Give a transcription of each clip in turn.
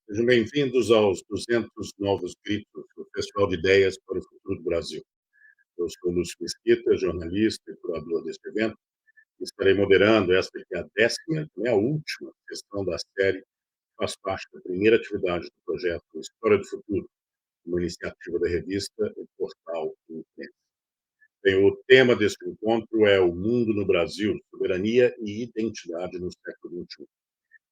Sejam bem-vindos aos 200 Novos Gritos, o Festival de Ideias para o Futuro do Brasil. Eu sou Lúcio Mesquita, jornalista e curador deste evento, e estarei moderando esta que é a 10ª, não é a última sessão da série, que faz parte da primeira atividade do projeto História do Futuro, uma iniciativa da revista e portal Imprensa. Bem, o tema deste encontro é o mundo no Brasil, soberania e identidade no século XXI.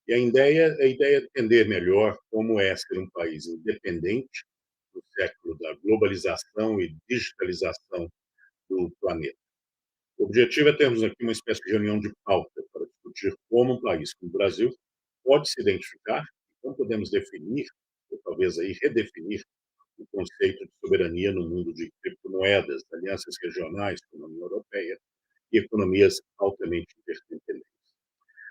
E a ideia é entender melhor como é ser um país independente no século da globalização e digitalização do planeta. O objetivo é termos aqui uma espécie de reunião de pauta para discutir como um país como o Brasil pode se identificar e como podemos definir, ou talvez aí redefinir, o conceito de soberania no mundo de criptomoedas, alianças regionais como a União Europeia e economias altamente interdependentes.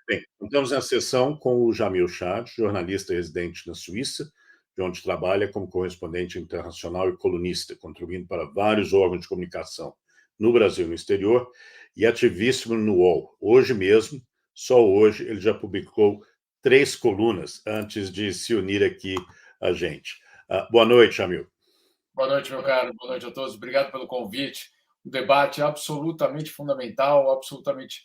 Bem, contamos na sessão com o Jamil Chad, jornalista residente na Suíça, de onde trabalha como correspondente internacional e colunista, contribuindo para vários órgãos de comunicação no Brasil e no exterior, e ativíssimo no UOL. Hoje mesmo, só hoje, ele já publicou 3 colunas antes de se unir aqui a gente. Boa noite, Jamil. Boa noite, meu caro. Boa noite a todos. Obrigado pelo convite. Um debate absolutamente fundamental, absolutamente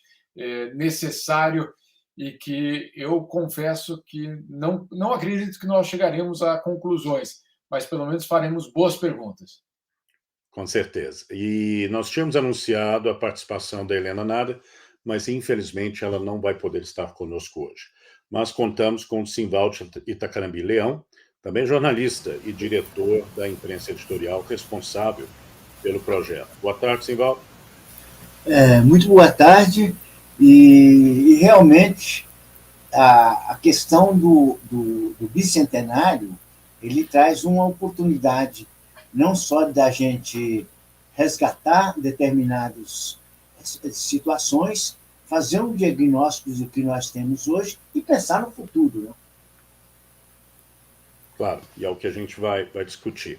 necessário e que eu confesso que não acredito que nós chegaremos a conclusões, mas pelo menos faremos boas perguntas. Com certeza. E nós tínhamos anunciado a participação da Helena Nada, mas infelizmente ela não vai poder estar conosco hoje. Mas contamos com o Simvaldo Itacarambi Leão, também jornalista e diretor da imprensa editorial responsável pelo projeto. Boa tarde, Simvaldo. Muito boa tarde. E realmente a questão do bicentenário ele traz uma oportunidade não só da gente resgatar determinadas situações, fazer um diagnóstico do que nós temos hoje e pensar no futuro. Né? Claro, e é o que a gente vai discutir.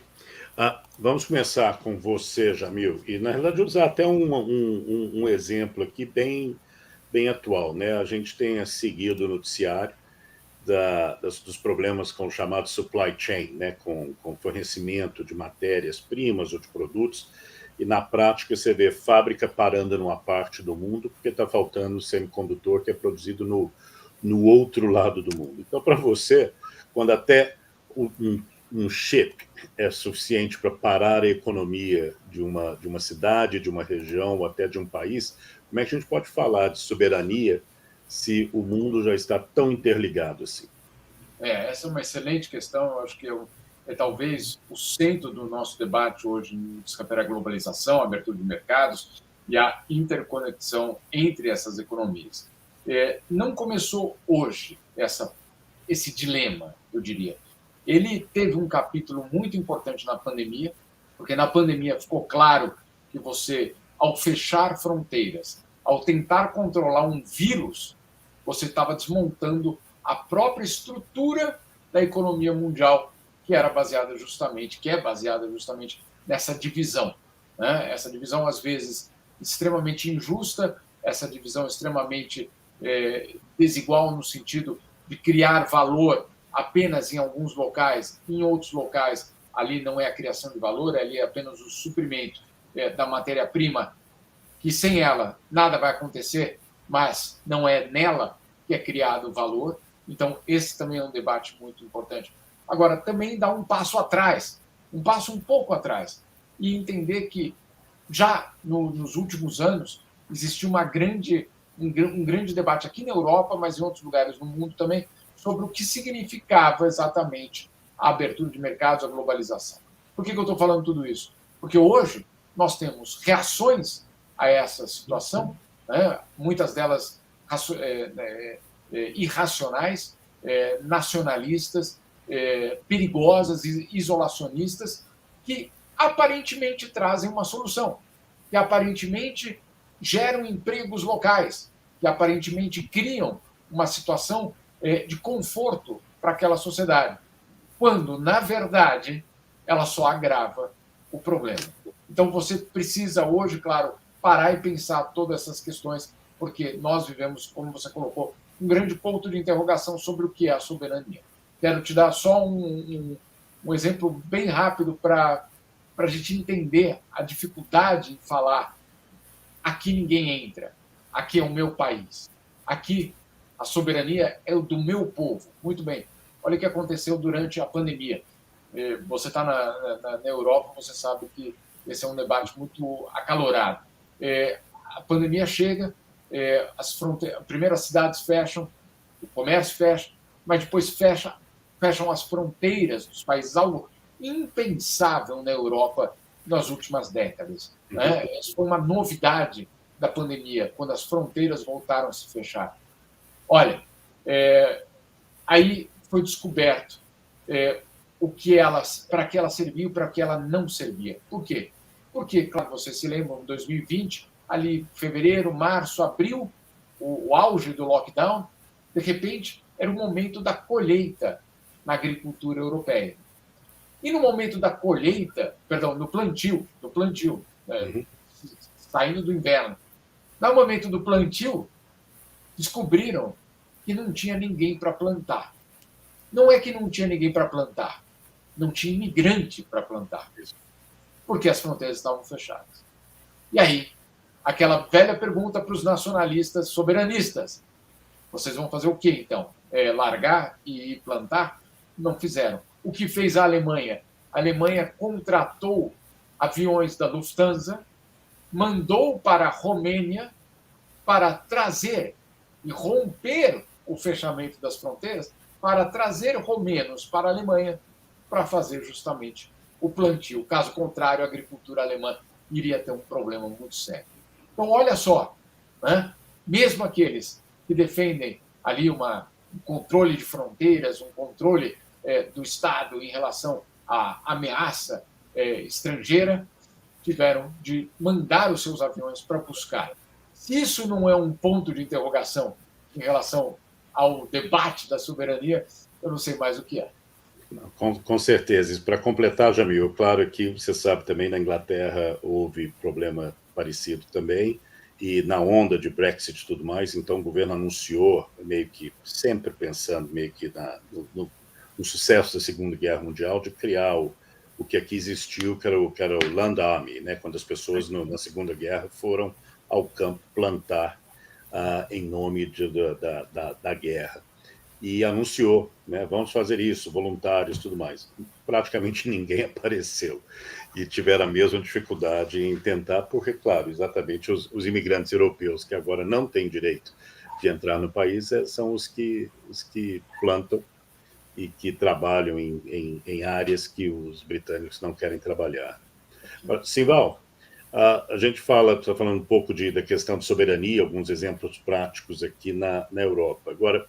Vamos começar com você, Jamil, e na realidade usar até um exemplo aqui bem atual. Né? A gente tem seguido o noticiário dos problemas com o chamado supply chain, né, com fornecimento de matérias-primas ou de produtos, e na prática você vê fábrica parando numa parte do mundo porque está faltando semicondutor que é produzido no outro lado do mundo. Então, para você, quando até um chip é suficiente para parar a economia de uma cidade, de uma região ou até de um país, como é que a gente pode falar de soberania se o mundo já está tão interligado assim? Essa é uma excelente questão. Eu acho que é talvez o centro do nosso debate hoje no que a globalização, a abertura de mercados e a interconexão entre essas economias. Não começou hoje esse dilema, eu diria. Ele teve um capítulo muito importante na pandemia, porque na pandemia ficou claro que você, ao fechar fronteiras, ao tentar controlar um vírus, você estava desmontando a própria estrutura da economia mundial, que é baseada justamente nessa divisão. Né? Essa divisão, às vezes, extremamente injusta, essa divisão extremamente desigual no sentido de criar valor apenas em alguns locais, em outros locais ali não é a criação de valor, ali é apenas o suprimento da matéria-prima, que sem ela nada vai acontecer, mas não é nela que é criado o valor. Então, esse também é um debate muito importante. Agora, também dá um passo atrás, um passo um pouco atrás, e entender que já nos últimos anos existiu um grande debate aqui na Europa, mas em outros lugares no mundo também, sobre o que significava exatamente a abertura de mercados, a globalização. Por que eu estou falando tudo isso? Porque hoje nós temos reações a essa situação, né? Muitas delas irracionais, nacionalistas, perigosas, isolacionistas, que aparentemente trazem uma solução, que aparentemente geram empregos locais, que aparentemente criam uma situação de conforto para aquela sociedade, quando, na verdade, ela só agrava o problema. Então, você precisa hoje, claro, parar e pensar todas essas questões, porque nós vivemos, como você colocou, um grande ponto de interrogação sobre o que é a soberania. Quero te dar só um exemplo bem rápido para a gente entender a dificuldade em falar: aqui ninguém entra, aqui é o meu país, aqui a soberania é o do meu povo. Muito bem, olha o que aconteceu durante a pandemia. Você está na Europa, você sabe que esse é um debate muito acalorado. A pandemia chega, as primeiras cidades fecham, o comércio fecha, mas depois fecham as fronteiras dos países, algo impensável na Europa nas últimas décadas. Né? Isso foi uma novidade da pandemia, quando as fronteiras voltaram a se fechar. Olha, aí foi descoberto para que ela serviu e para que ela não servia. Por quê? Porque, claro, você se lembra, em 2020, ali fevereiro, março, abril, o auge do lockdown, de repente, era o momento da colheita na agricultura europeia. E no momento da colheita, perdão, no plantio, saindo do inverno, no momento do plantio, descobriram que não tinha ninguém para plantar. Não é que não tinha ninguém para plantar, não tinha imigrante para plantar, porque as fronteiras estavam fechadas. E aí, aquela velha pergunta para os nacionalistas soberanistas: vocês vão fazer o quê, então? Largar e plantar? Não fizeram. O que fez a Alemanha? A Alemanha contratou aviões da Lufthansa, mandou para a Romênia para trazer e romper o fechamento das fronteiras, para trazer romenos para a Alemanha para fazer justamente o plantio. Caso contrário, a agricultura alemã iria ter um problema muito sério. Então, olha só, né? Mesmo aqueles que defendem ali um controle de fronteiras, um controle do Estado em relação à ameaça estrangeira, tiveram de mandar os seus aviões para buscar. Se isso não é um ponto de interrogação em relação ao debate da soberania, eu não sei mais o que é. Com certeza. Para completar, Jamil, claro que você sabe também, na Inglaterra houve problema parecido também, e na onda de Brexit e tudo mais, então o governo anunciou, meio que sempre pensando meio que no sucesso da Segunda Guerra Mundial, de criar o que aqui existiu, que era o Land Army, né? Quando as pessoas na Segunda Guerra foram ao campo plantar em nome da guerra. E anunciou, né, vamos fazer isso, voluntários e tudo mais. Praticamente ninguém apareceu e tiveram a mesma dificuldade em tentar, porque, claro, exatamente os imigrantes europeus que agora não têm direito de entrar no país são os que plantam e que trabalham em áreas que os britânicos não querem trabalhar. Simval, a gente está falando um pouco da questão de soberania, alguns exemplos práticos aqui na Europa. Agora,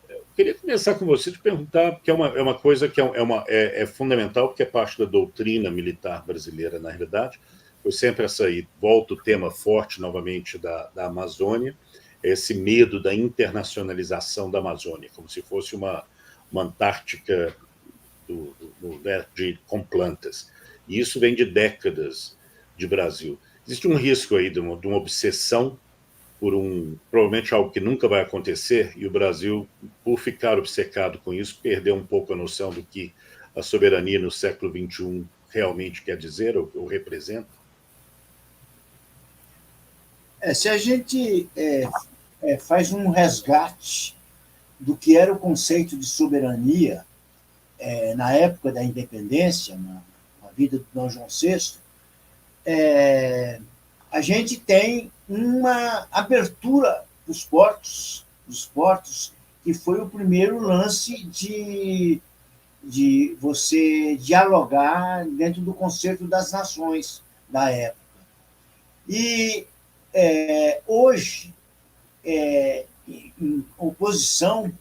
eu queria começar com você, te perguntar, porque é uma coisa que é fundamental, porque é parte da doutrina militar brasileira, na realidade. Foi sempre essa aí, volta o tema forte novamente da Amazônia, esse medo da internacionalização da Amazônia, como se fosse uma Antártica com plantas. E isso vem de décadas de Brasil. Existe um risco aí de uma obsessão por provavelmente algo que nunca vai acontecer, e o Brasil, por ficar obcecado com isso, perdeu um pouco a noção do que a soberania no século XXI realmente quer dizer ou representa? Se a gente faz um resgate do que era o conceito de soberania na época da independência, na vida do Dom João VI, a gente tem uma abertura dos portos, que foi o primeiro lance de você dialogar dentro do conceito das nações da época. E hoje, em oposição,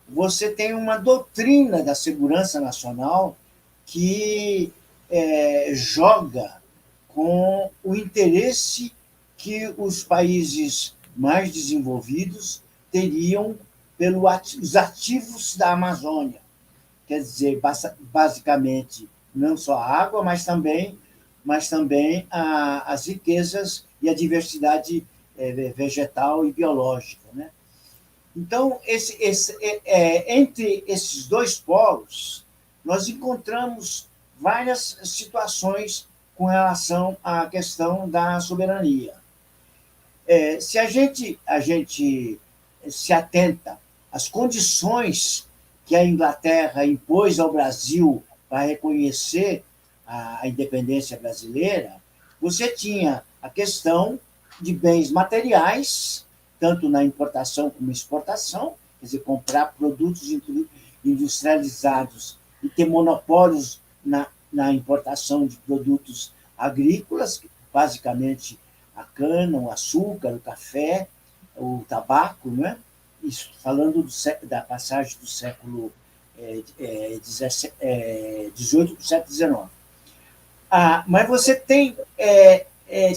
você tem uma doutrina da segurança nacional que joga com o interesse que os países mais desenvolvidos teriam pelos ativos da Amazônia. Quer dizer, basicamente, não só a água, mas também as riquezas e a diversidade vegetal e biológica, né? Então, entre esses dois polos, nós encontramos várias situações com relação à questão da soberania. Se a gente se atenta às condições que a Inglaterra impôs ao Brasil para reconhecer a independência brasileira, você tinha a questão de bens materiais, tanto na importação como exportação, quer dizer, comprar produtos industrializados e ter monopólios na importação de produtos agrícolas, basicamente a cana, o açúcar, o café, o tabaco, né? Isso falando da passagem do século XVIII para o século XIX. Mas você tem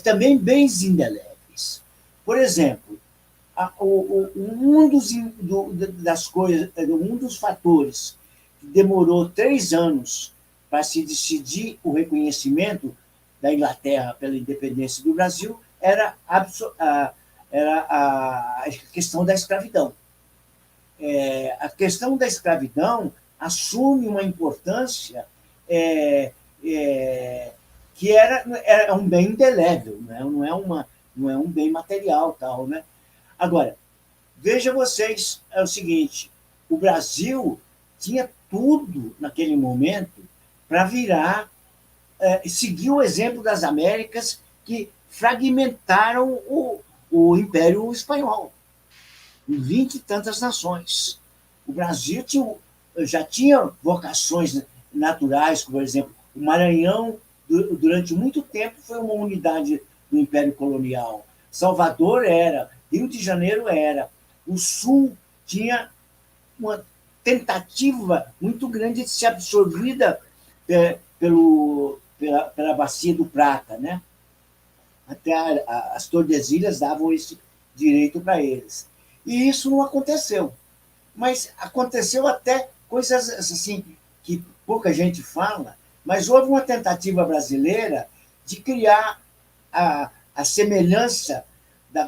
também bens indeléveis. Por exemplo, um dos fatores que demorou 3 anos para se decidir o reconhecimento da Inglaterra pela independência do Brasil era a questão da escravidão. A questão da escravidão assume uma importância que era um bem indelével, não é um bem material, tal, né? Agora, veja vocês, é o seguinte, o Brasil tinha tudo naquele momento para seguir o exemplo das Américas, que fragmentaram o Império Espanhol em 20 e tantas nações. O Brasil já tinha vocações naturais, por exemplo, o Maranhão, durante muito tempo, foi uma unidade do Império Colonial. Salvador era, Rio de Janeiro era. O Sul tinha uma tentativa muito grande de ser absorvida pela Bacia do Prata, né? Até as Tordesilhas davam esse direito para eles. E isso não aconteceu. Mas aconteceu até coisas assim que pouca gente fala, mas houve uma tentativa brasileira de criar a semelhança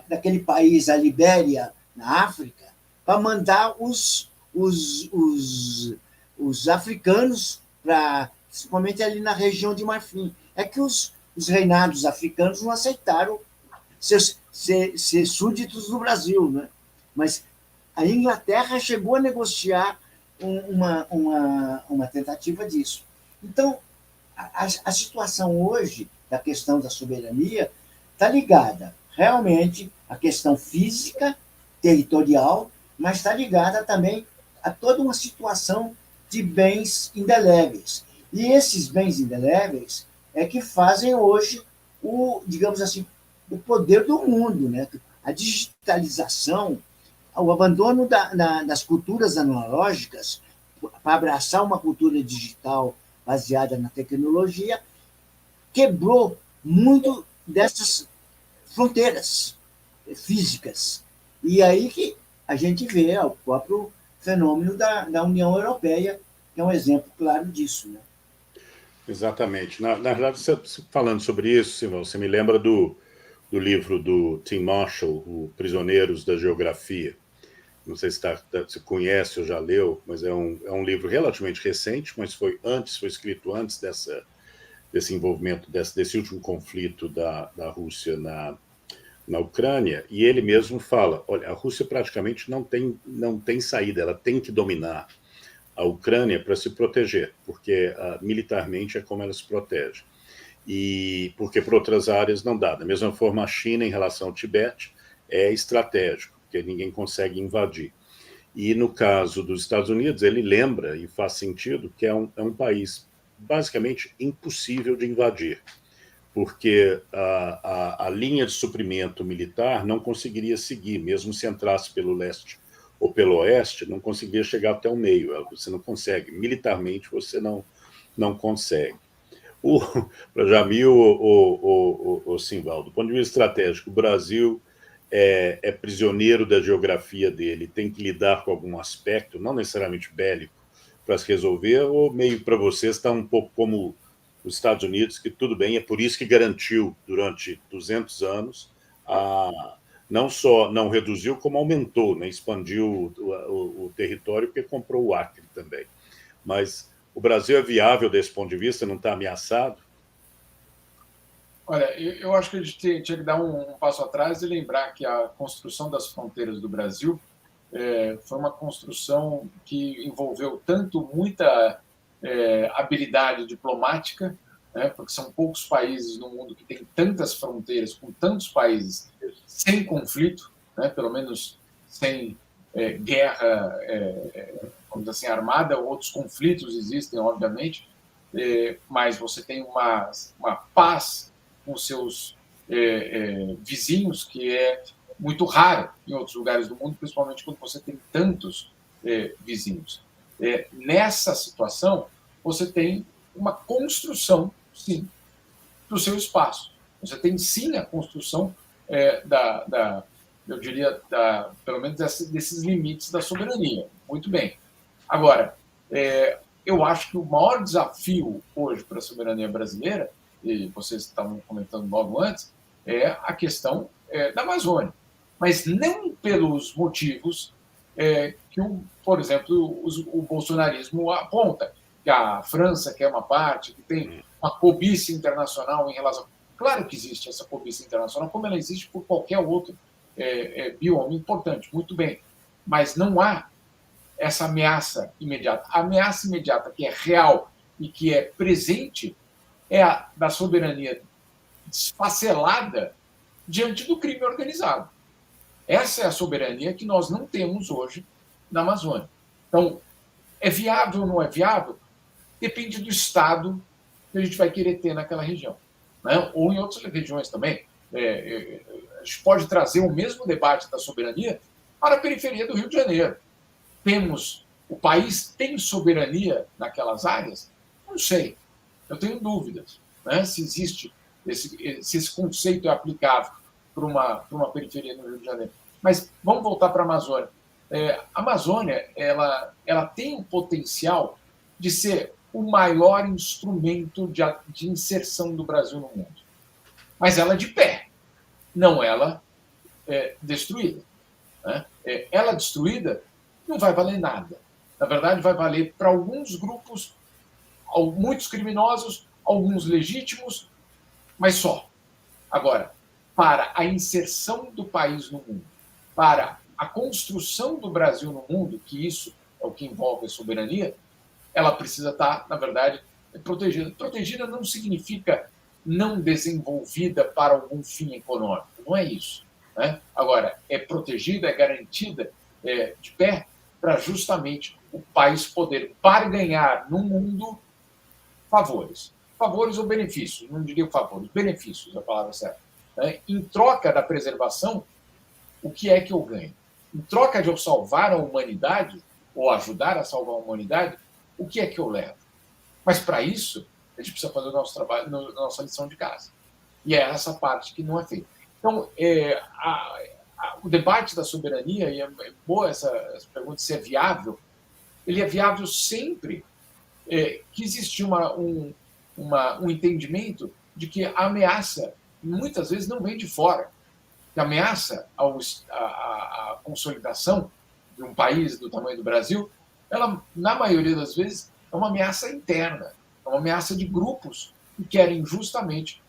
daquele país, a Libéria, na África, para mandar os africanos, principalmente ali na região de Marfim. É que os reinados africanos não aceitaram ser súditos do Brasil, né? Mas a Inglaterra chegou a negociar uma tentativa disso. Então, a situação hoje da questão da soberania está ligada realmente à questão física, territorial, mas está ligada também a toda uma situação de bens indeléveis. E esses bens indeléveis é que fazem hoje digamos assim, o poder do mundo, né? A digitalização, o abandono das culturas analógicas para abraçar uma cultura digital baseada na tecnologia, quebrou muito dessas fronteiras físicas. E aí que a gente vê o próprio fenômeno da União Europeia, que é um exemplo claro disso, né? Exatamente. Na verdade, você falando sobre isso, Simão, você me lembra do livro do Tim Marshall, o Prisioneiros da Geografia. Não sei se você conhece ou já leu, mas é um livro relativamente recente, mas foi escrito antes desse envolvimento, desse último conflito da Rússia na Ucrânia, e ele mesmo fala, olha, a Rússia praticamente não tem saída, ela tem que dominar a Ucrânia para se proteger, porque militarmente é como ela se protege. E porque por outras áreas não dá. Da mesma forma, a China, em relação ao Tibete, é estratégico, porque ninguém consegue invadir. E no caso dos Estados Unidos, ele lembra, e faz sentido, que é um país basicamente impossível de invadir, porque a linha de suprimento militar não conseguiria seguir, mesmo se entrasse pelo leste ou pelo oeste, não conseguiria chegar até o meio. Você não consegue. Militarmente, você não consegue. Para Jamil, o Simval, do ponto de vista estratégico, o Brasil é prisioneiro da geografia dele, tem que lidar com algum aspecto, não necessariamente bélico, para se resolver, ou meio para você está um pouco como os Estados Unidos, que tudo bem, é por isso que garantiu durante 200 anos não só não reduziu, como aumentou, né? Expandiu o território, porque comprou o Acre também. Mas o Brasil é viável desse ponto de vista, não está ameaçado? Olha, eu acho que a gente tinha que dar um passo atrás e lembrar que a construção das fronteiras do Brasil foi uma construção que envolveu tanto muita habilidade diplomática, né, porque são poucos países no mundo que têm tantas fronteiras com tantos países sem conflito, né, pelo menos sem guerra, vamos dizer assim, armada. Outros conflitos existem, obviamente, mas você tem uma paz com seus vizinhos que é muito raro em outros lugares do mundo, principalmente quando você tem tantos vizinhos. Nessa situação, você tem uma construção, sim, do seu espaço. Você tem, sim, a construção eu diria, pelo menos desses limites da soberania. Muito bem. Agora, eu acho que o maior desafio hoje para a soberania brasileira, e vocês estavam comentando logo antes, é a questão da Amazônia. Mas não pelos motivos que, por exemplo, o bolsonarismo aponta, que a França quer uma parte, que tem uma cobiça internacional em relação... Claro que existe essa cobiça internacional, como ela existe por qualquer outro bioma importante, muito bem. Mas não há essa ameaça imediata. A ameaça imediata que é real e que é presente é a da soberania desfacelada diante do crime organizado. Essa é a soberania que nós não temos hoje na Amazônia. Então, é viável ou não é viável? Depende do Estado que a gente vai querer ter naquela região, né? Ou em outras regiões também. A gente pode trazer o mesmo debate da soberania para a periferia do Rio de Janeiro. O país tem soberania naquelas áreas? Não sei. Eu tenho dúvidas, né, se existe se esse conceito é aplicável para uma periferia no Rio de Janeiro. Mas vamos voltar para a Amazônia. A Amazônia ela tem o potencial de ser o maior instrumento de inserção do Brasil no mundo. Mas ela é de pé, não ela destruída. Né? Ela destruída não vai valer nada. Na verdade, vai valer para alguns grupos, muitos criminosos, alguns legítimos, mas só. Agora, para a inserção do país no mundo, para a construção do Brasil no mundo, que isso é o que envolve a soberania, ela precisa estar, na verdade, protegida. Protegida não significa não desenvolvida para algum fim econômico, não é isso. Né? Agora, é protegida, é garantida de pé para justamente o país poder barganhar no mundo favores. Favores ou benefícios, não diria favores, benefícios, a palavra certa. Né? Em troca da preservação, o que é que eu ganho? Em troca de eu salvar a humanidade, ou ajudar a salvar a humanidade, o que é que eu levo? Mas, para isso, a gente precisa fazer o nosso trabalho, a nossa lição de casa. E é essa parte que não é feita. Então, o debate da soberania, e é boa essa pergunta se é viável, ele é viável sempre que existe um entendimento de que a ameaça, muitas vezes, não vem de fora. Que a ameaça à consolidação de um país do tamanho do Brasil, ela, na maioria das vezes, é uma ameaça interna, é uma ameaça de grupos que querem justamente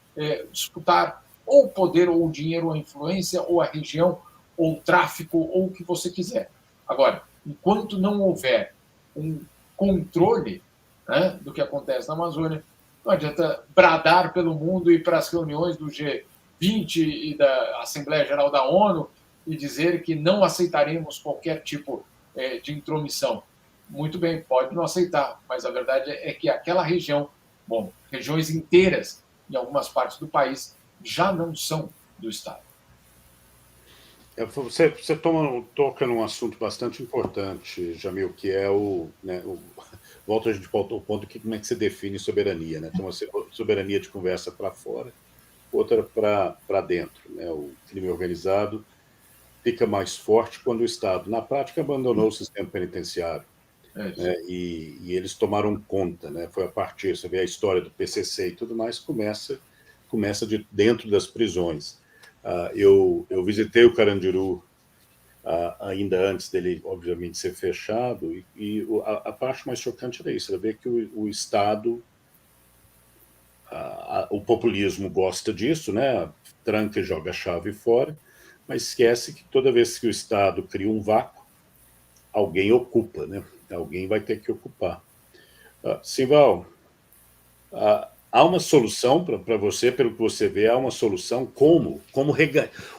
disputar ou o poder, ou o dinheiro, ou a influência, ou a região, ou o tráfico, ou o que você quiser. Agora, enquanto não houver um controle, né, do que acontece na Amazônia, não adianta bradar pelo mundo e ir para as reuniões do G20 e da Assembleia Geral da ONU e dizer que não aceitaremos qualquer tipo de intromissão. Muito bem, pode não aceitar, mas a verdade é que aquela região, regiões inteiras em algumas partes do país, já não são do Estado. Você toca num assunto bastante importante, Jamil, que é volta a gente volta ao ponto que como é que se define soberania, né? Tem uma soberania de conversa para fora, outra para dentro, né? O crime organizado fica mais forte quando o Estado, na prática, abandonou o sistema penitenciário, né? E eles tomaram conta, né? Foi a partir, você vê a história do PCC e tudo mais, começa de dentro das prisões. Eu visitei o Carandiru ainda antes dele, obviamente, ser fechado, e a parte mais chocante era isso, era ver que o Estado, o populismo gosta disso, né? Tranca e joga a chave fora, mas esquece que toda vez que o Estado cria um vácuo, alguém ocupa, né? Alguém vai ter que ocupar. Simval, há uma solução para você, pelo que você vê, há uma solução como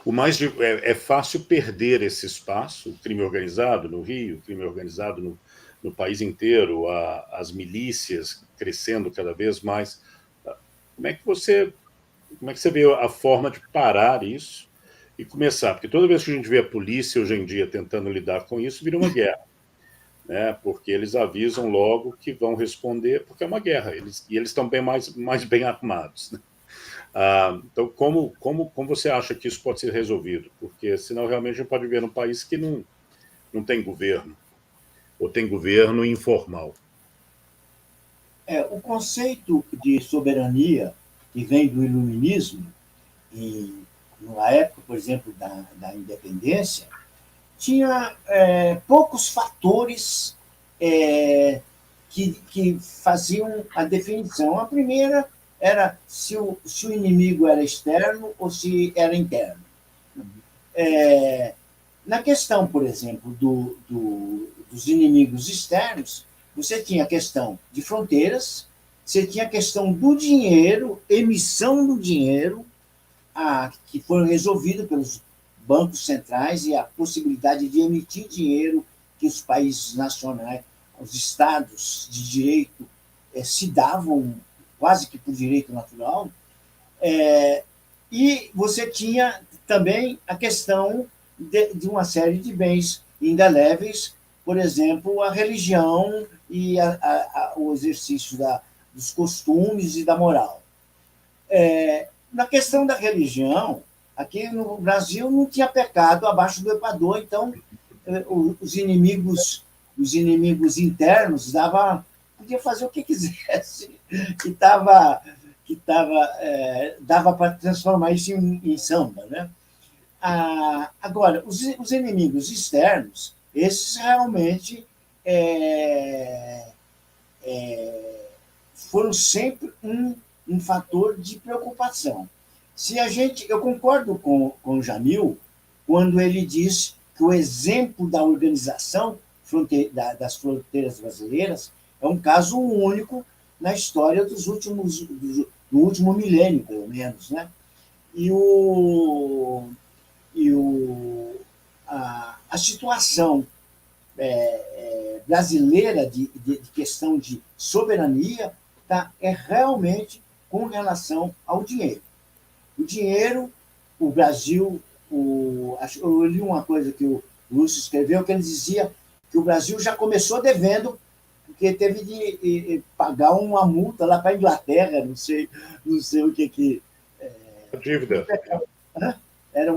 o mais é fácil perder esse espaço, o crime organizado no Rio, o crime organizado no país inteiro, as milícias crescendo cada vez mais. Como é que você vê a forma de parar isso e começar? Porque toda vez que a gente vê a polícia hoje em dia tentando lidar com isso, vira uma guerra. Né, porque eles avisam logo que vão responder, porque é uma guerra, eles estão mais bem armados. Né? Então, como você acha que isso pode ser resolvido? Porque senão realmente a gente pode viver num país que não tem governo, ou tem governo informal. O conceito de soberania, que vem do iluminismo, e na época, por exemplo, da independência, tinha poucos fatores que faziam a definição. A primeira era se o inimigo era externo ou se era interno. Na questão, por exemplo, dos inimigos externos, você tinha a questão de fronteiras, você tinha a questão do dinheiro, emissão do dinheiro, que foram resolvidas pelos bancos centrais e a possibilidade de emitir dinheiro que os países nacionais, os estados de direito se davam quase que por direito natural. E você tinha também a questão de uma série de bens indeléveis, por exemplo, a religião e o exercício dos costumes e da moral. Na questão da religião, aqui no Brasil não tinha pecado abaixo do Equador, então os inimigos internos podia fazer o que quisesse, dava para transformar isso em samba, né? Agora, os inimigos externos, esses realmente foram sempre um fator de preocupação. Eu concordo com o Jamil quando ele diz que o exemplo da organização das fronteiras brasileiras é um caso único na história do último milênio, pelo menos, né? A situação brasileira de questão de soberania é realmente com relação ao dinheiro. O dinheiro, o Brasil, eu li uma coisa que o Lúcio escreveu, que ele dizia que o Brasil já começou devendo, porque teve de pagar uma multa lá para a Inglaterra, não sei o que... A dívida. Era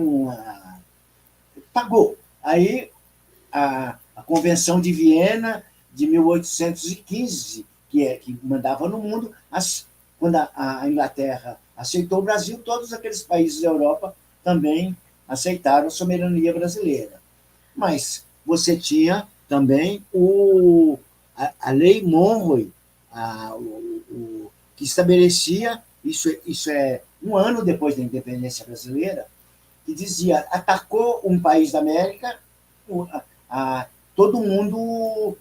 pagou. Aí, a Convenção de Viena, de 1815, que mandava no mundo, quando a Inglaterra aceitou o Brasil, todos aqueles países da Europa também aceitaram a soberania brasileira. Mas você tinha também a Lei Monroe, que estabelecia, isso é um ano depois da independência brasileira, que dizia, atacou um país da América, todo mundo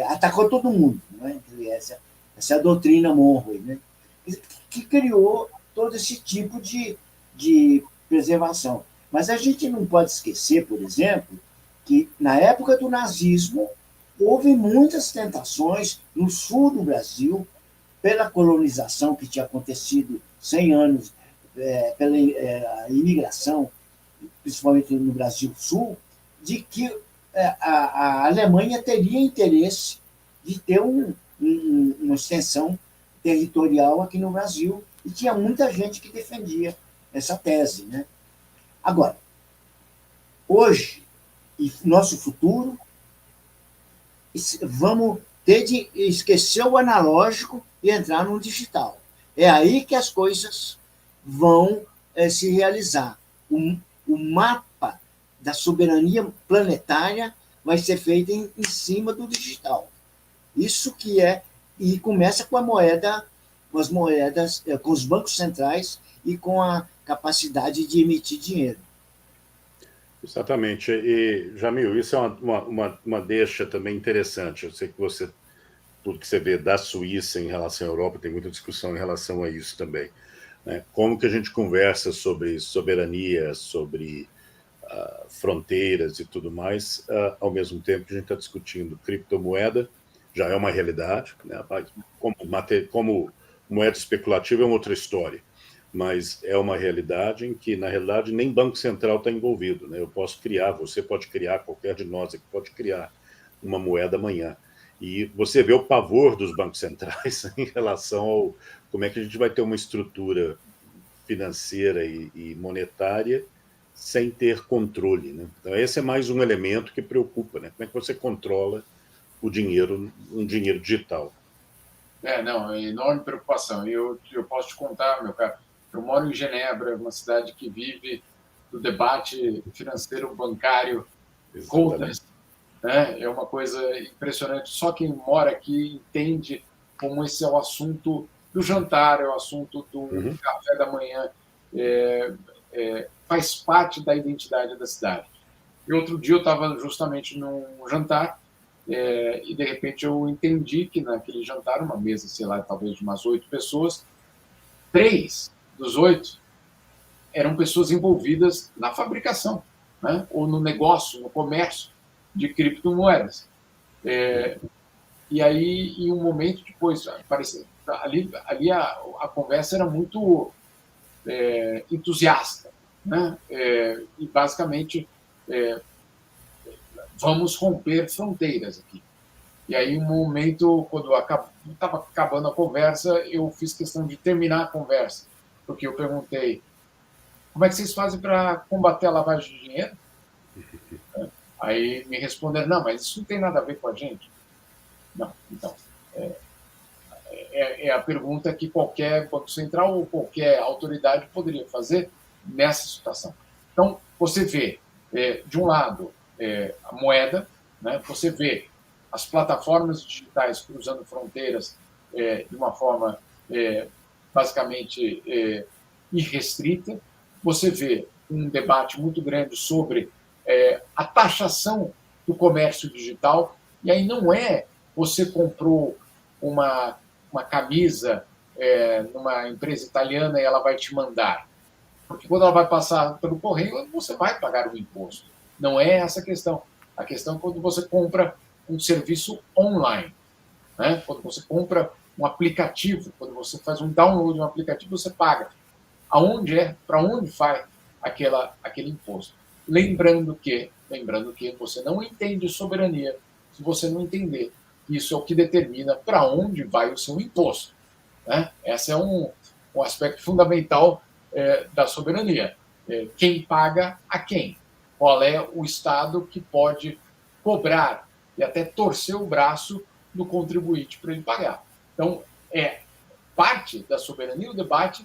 atacou todo mundo. Né? Essa é a doutrina Monroe, né? Que criou todo esse tipo de preservação. Mas a gente não pode esquecer, por exemplo, que na época do nazismo houve muitas tentações no sul do Brasil, pela colonização que tinha acontecido 100 anos, pela imigração, principalmente no Brasil Sul, de que a Alemanha teria interesse de ter uma extensão territorial aqui no Brasil, e tinha muita gente que defendia essa tese. Né? Agora, hoje, e nosso futuro, vamos ter de esquecer o analógico e entrar no digital. É aí que as coisas vão se realizar. O mapa da soberania planetária vai ser feito em cima do digital. Isso que é, e começa com a moeda, com as moedas, com os bancos centrais e com a capacidade de emitir dinheiro. Exatamente. E, Jamil, isso é uma deixa também interessante. Eu sei que tudo que você vê da Suíça em relação à Europa, tem muita discussão em relação a isso também. Né? Como que a gente conversa sobre soberania, sobre fronteiras e tudo mais, ao mesmo tempo que a gente está discutindo criptomoeda, já é uma realidade, né? Como moeda especulativa é uma outra história, mas é uma realidade em que, na realidade, nem Banco Central está envolvido. Né? Eu posso criar, você pode criar, qualquer de nós aqui pode criar uma moeda amanhã. E você vê o pavor dos bancos centrais em relação ao como é que a gente vai ter uma estrutura financeira e monetária sem ter controle. Né? Então, esse é mais um elemento que preocupa. Né? Como é que você controla o dinheiro, um dinheiro digital? Não, é enorme preocupação. Eu posso te contar, meu caro, eu moro em Genebra, uma cidade que vive do debate financeiro bancário, contas, né? É uma coisa impressionante. Só quem mora aqui entende como esse é o assunto do jantar, é o assunto do café da manhã, faz parte da identidade da cidade. E outro dia eu estava justamente num jantar e, de repente, eu entendi que naquele jantar, uma mesa, sei lá, talvez de umas 8 pessoas, 3 dos 8 eram pessoas envolvidas na fabricação, né? Ou no negócio, no comércio de criptomoedas. E aí, em um momento depois, ali a conversa era muito entusiasta, né? E, basicamente, vamos romper fronteiras aqui. E aí, um momento, quando estava acabando a conversa, eu fiz questão de terminar a conversa, porque eu perguntei: como é que vocês fazem para combater a lavagem de dinheiro? Aí me responderam: não, mas isso não tem nada a ver com a gente. Não, então, é a pergunta que qualquer Banco Central ou qualquer autoridade poderia fazer nessa situação. Então, você vê, de um lado, a moeda, né? Você vê as plataformas digitais cruzando fronteiras de uma forma basicamente irrestrita. Você vê um debate muito grande sobre a taxação do comércio digital, e aí não é você comprou uma camisa numa empresa italiana e ela vai te mandar. Porque quando ela vai passar pelo correio, você vai pagar o imposto. Não é essa a questão. A questão é quando você compra um serviço online, né? Quando você compra um aplicativo, quando você faz um download de um aplicativo, você paga. Para onde vai aquele imposto? Lembrando que você não entende soberania se você não entender que isso é o que determina para onde vai o seu imposto. Né? Esse é um aspecto fundamental da soberania. Quem paga a quem? Qual é o Estado que pode cobrar e até torcer o braço do contribuinte para ele pagar? Então, parte da soberania o debate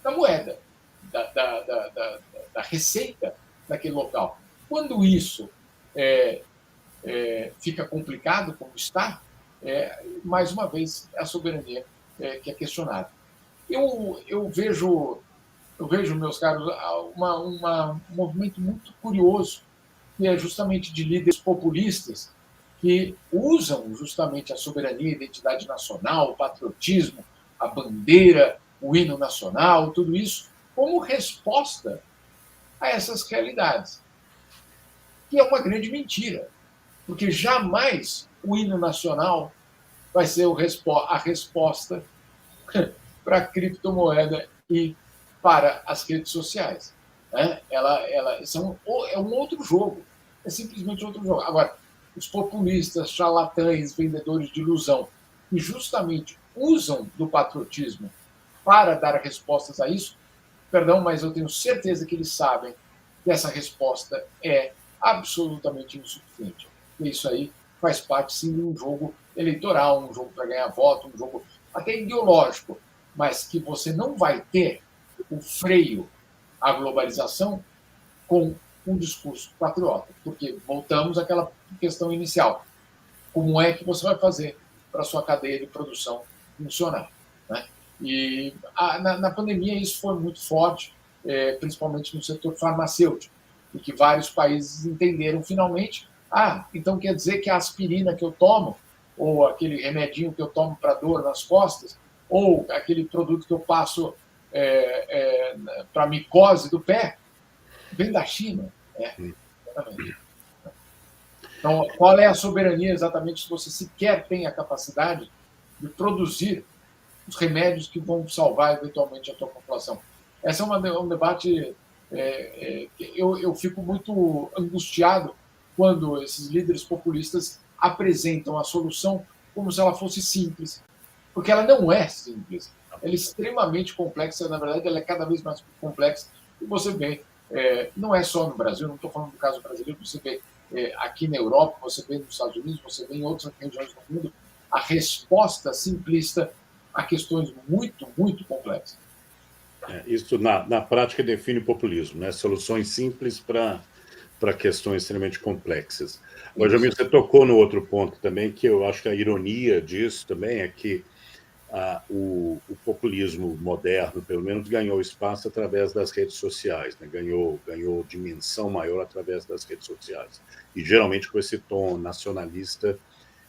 da moeda, da receita daquele local. Quando isso fica complicado, como está, mais uma vez, a soberania que é questionada. Eu vejo, meus caros, um movimento muito curioso, que é justamente de líderes populistas que usam justamente a soberania, a identidade nacional, o patriotismo, a bandeira, o hino nacional, tudo isso, como resposta a essas realidades. Que é uma grande mentira, porque jamais o hino nacional vai ser a resposta para a criptomoeda e para as redes sociais. Né? É um outro jogo, é simplesmente outro jogo. Agora, os populistas, charlatães, vendedores de ilusão, que justamente usam do patriotismo para dar respostas a isso, perdão, mas eu tenho certeza que eles sabem que essa resposta é absolutamente insuficiente. E isso aí faz parte, sim, de um jogo eleitoral, um jogo para ganhar voto, um jogo até ideológico, mas que você não vai ter o freio a globalização com um discurso patriota, porque voltamos àquela questão inicial. Como é que você vai fazer para a sua cadeia de produção funcionar? Né? E na pandemia isso foi muito forte, principalmente no setor farmacêutico, e que vários países entenderam finalmente, então quer dizer que a aspirina que eu tomo, ou aquele remedinho que eu tomo para dor nas costas, ou aquele produto que eu passo para micose do pé, vem da China. Exatamente. Então, qual é a soberania exatamente se você sequer tem a capacidade de produzir os remédios que vão salvar eventualmente a tua população? Esse é um debate. Eu fico muito angustiado quando esses líderes populistas apresentam a solução como se ela fosse simples, porque ela não é simples. Ela é extremamente complexa, na verdade, ela é cada vez mais complexa. E você vê, não é só no Brasil, não estou falando do caso brasileiro, você vê aqui na Europa, você vê nos Estados Unidos, você vê em outras regiões do mundo, a resposta simplista a questões muito, muito complexas. Isso, na prática, define o populismo, né? Soluções simples para questões extremamente complexas. Mas, Jamil, você tocou no outro ponto também, que eu acho que a ironia disso também é que o populismo moderno, pelo menos, ganhou espaço através das redes sociais, né? ganhou dimensão maior através das redes sociais, e geralmente com esse tom nacionalista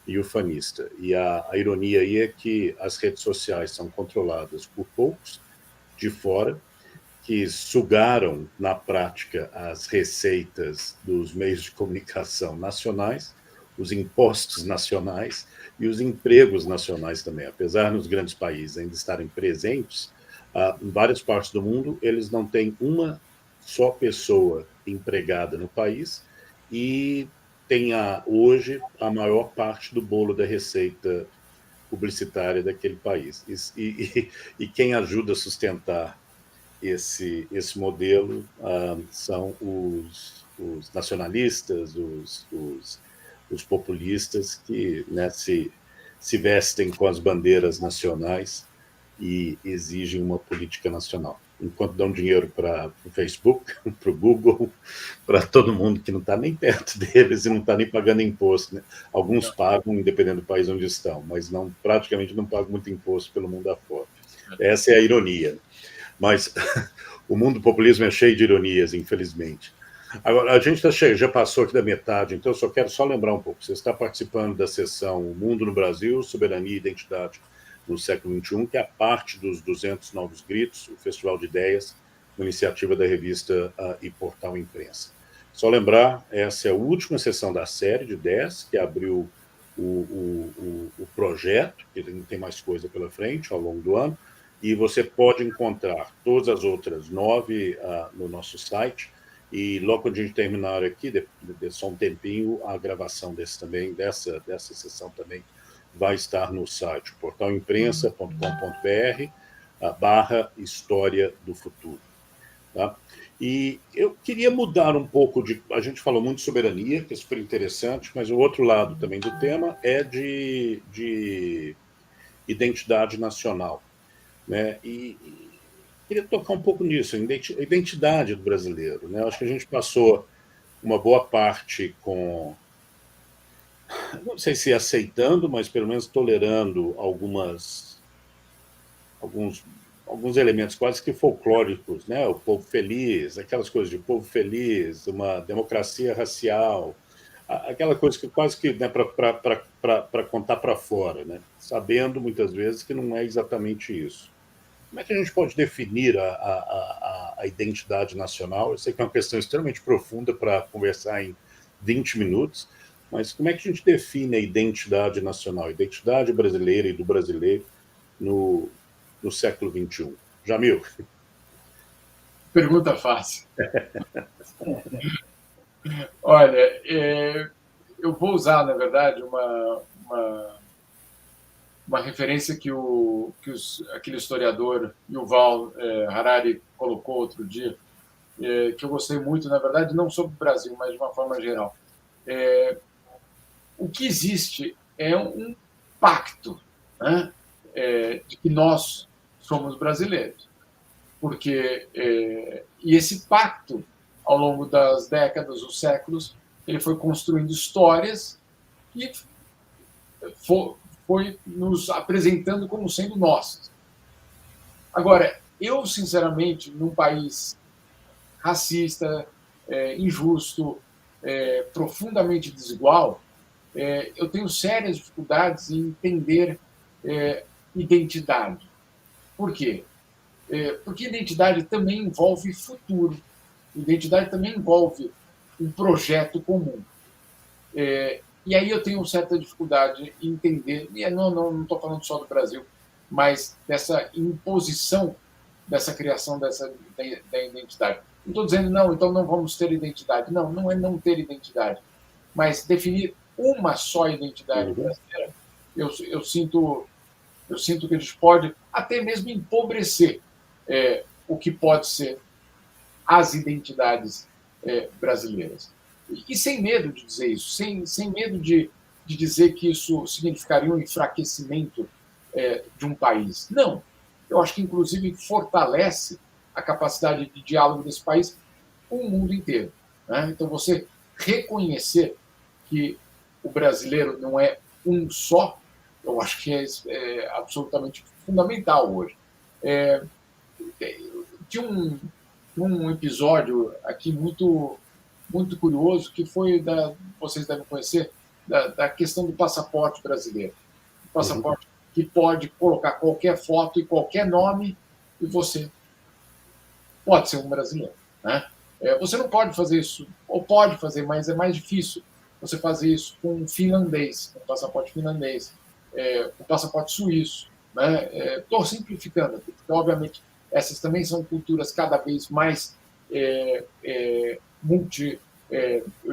e ufanista. E a ironia aí é que as redes sociais são controladas por poucos de fora, que sugaram, na prática, as receitas dos meios de comunicação nacionais, os impostos nacionais e os empregos nacionais também. Apesar nos grandes países ainda estarem presentes, em várias partes do mundo, eles não têm uma só pessoa empregada no país e tem hoje a maior parte do bolo da receita publicitária daquele país. E quem ajuda a sustentar esse modelo são os nacionalistas, os populistas que, né, se vestem com as bandeiras nacionais e exigem uma política nacional. Enquanto dão dinheiro para o Facebook, para o Google, para todo mundo que não está nem perto deles e não está nem pagando imposto. Né? Alguns pagam, independente do país onde estão, mas praticamente não pagam muito imposto pelo mundo afora. Essa é a ironia. Mas o mundo do populismo é cheio de ironias, infelizmente. Agora, a gente já passou aqui da metade, então eu só quero lembrar um pouco. Você está participando da sessão O Mundo no Brasil, Soberania e Identidade no Século XXI, que é a parte dos 200 Novos Gritos, o Festival de Ideias, uma iniciativa da revista e Portal Imprensa. Só lembrar, essa é a última sessão da série de 10, que abriu o projeto, que tem mais coisa pela frente ao longo do ano, e você pode encontrar todas as outras 9 no nosso site, e logo quando a gente terminar aqui, só um tempinho, a gravação dessa sessão também vai estar no site portalimprensa.com.br/História do Futuro. Tá? E eu queria mudar um pouco a gente falou muito de soberania, que é super interessante, mas o outro lado também do tema é de identidade nacional. Né? E queria tocar um pouco nisso, a identidade do brasileiro. Né? Acho que a gente passou uma boa parte não sei se aceitando, mas pelo menos tolerando alguns elementos quase que folclóricos, né? O povo feliz, aquelas coisas de povo feliz, uma democracia racial, aquela coisa que quase que, né, para contar para fora, né? Sabendo muitas vezes que não é exatamente isso. Como é que a gente pode definir a identidade nacional? Eu sei que é uma questão extremamente profunda para conversar em 20 minutos, mas como é que a gente define a identidade nacional, a identidade brasileira e do brasileiro no século XXI? Jamil. Pergunta fácil. Olha, eu vou usar, na verdade, uma referência que aquele historiador Yuval Harari colocou outro dia, que eu gostei muito, na verdade, não sobre o Brasil, mas de uma forma geral. O que existe é um pacto, né, de que nós somos brasileiros. porque e esse pacto, ao longo das décadas, os séculos, ele foi construindo histórias que foi nos apresentando como sendo nossas. Agora, eu, sinceramente, num país racista, injusto, profundamente desigual, eu tenho sérias dificuldades em entender identidade. Por quê? Porque identidade também envolve futuro. Identidade também envolve um projeto comum. E aí eu tenho certa dificuldade em entender, e não estou falando só do Brasil, mas dessa imposição, dessa criação da identidade. Não estou dizendo, não, então não vamos ter identidade. Não, não é não ter identidade, mas definir uma só identidade brasileira. Eu sinto que a gente pode até mesmo empobrecer o que pode ser as identidades brasileiras. E sem medo de dizer isso, sem medo de dizer que isso significaria um enfraquecimento de um país. Não. Eu acho que, inclusive, fortalece a capacidade de diálogo desse país com o mundo inteiro. Né? Então, você reconhecer que o brasileiro não é um só, eu acho que é absolutamente fundamental hoje. Tinha um episódio aqui muito curioso, que foi, vocês devem conhecer, da questão do passaporte brasileiro. O passaporte que pode colocar qualquer foto e qualquer nome e você pode ser um brasileiro. Né? Você não pode fazer isso, ou pode fazer, mas é mais difícil você fazer isso com um finlandês, com um passaporte finlandês, com um passaporte suíço. Estou simplificando aqui, porque, obviamente, essas também são culturas cada vez mais eu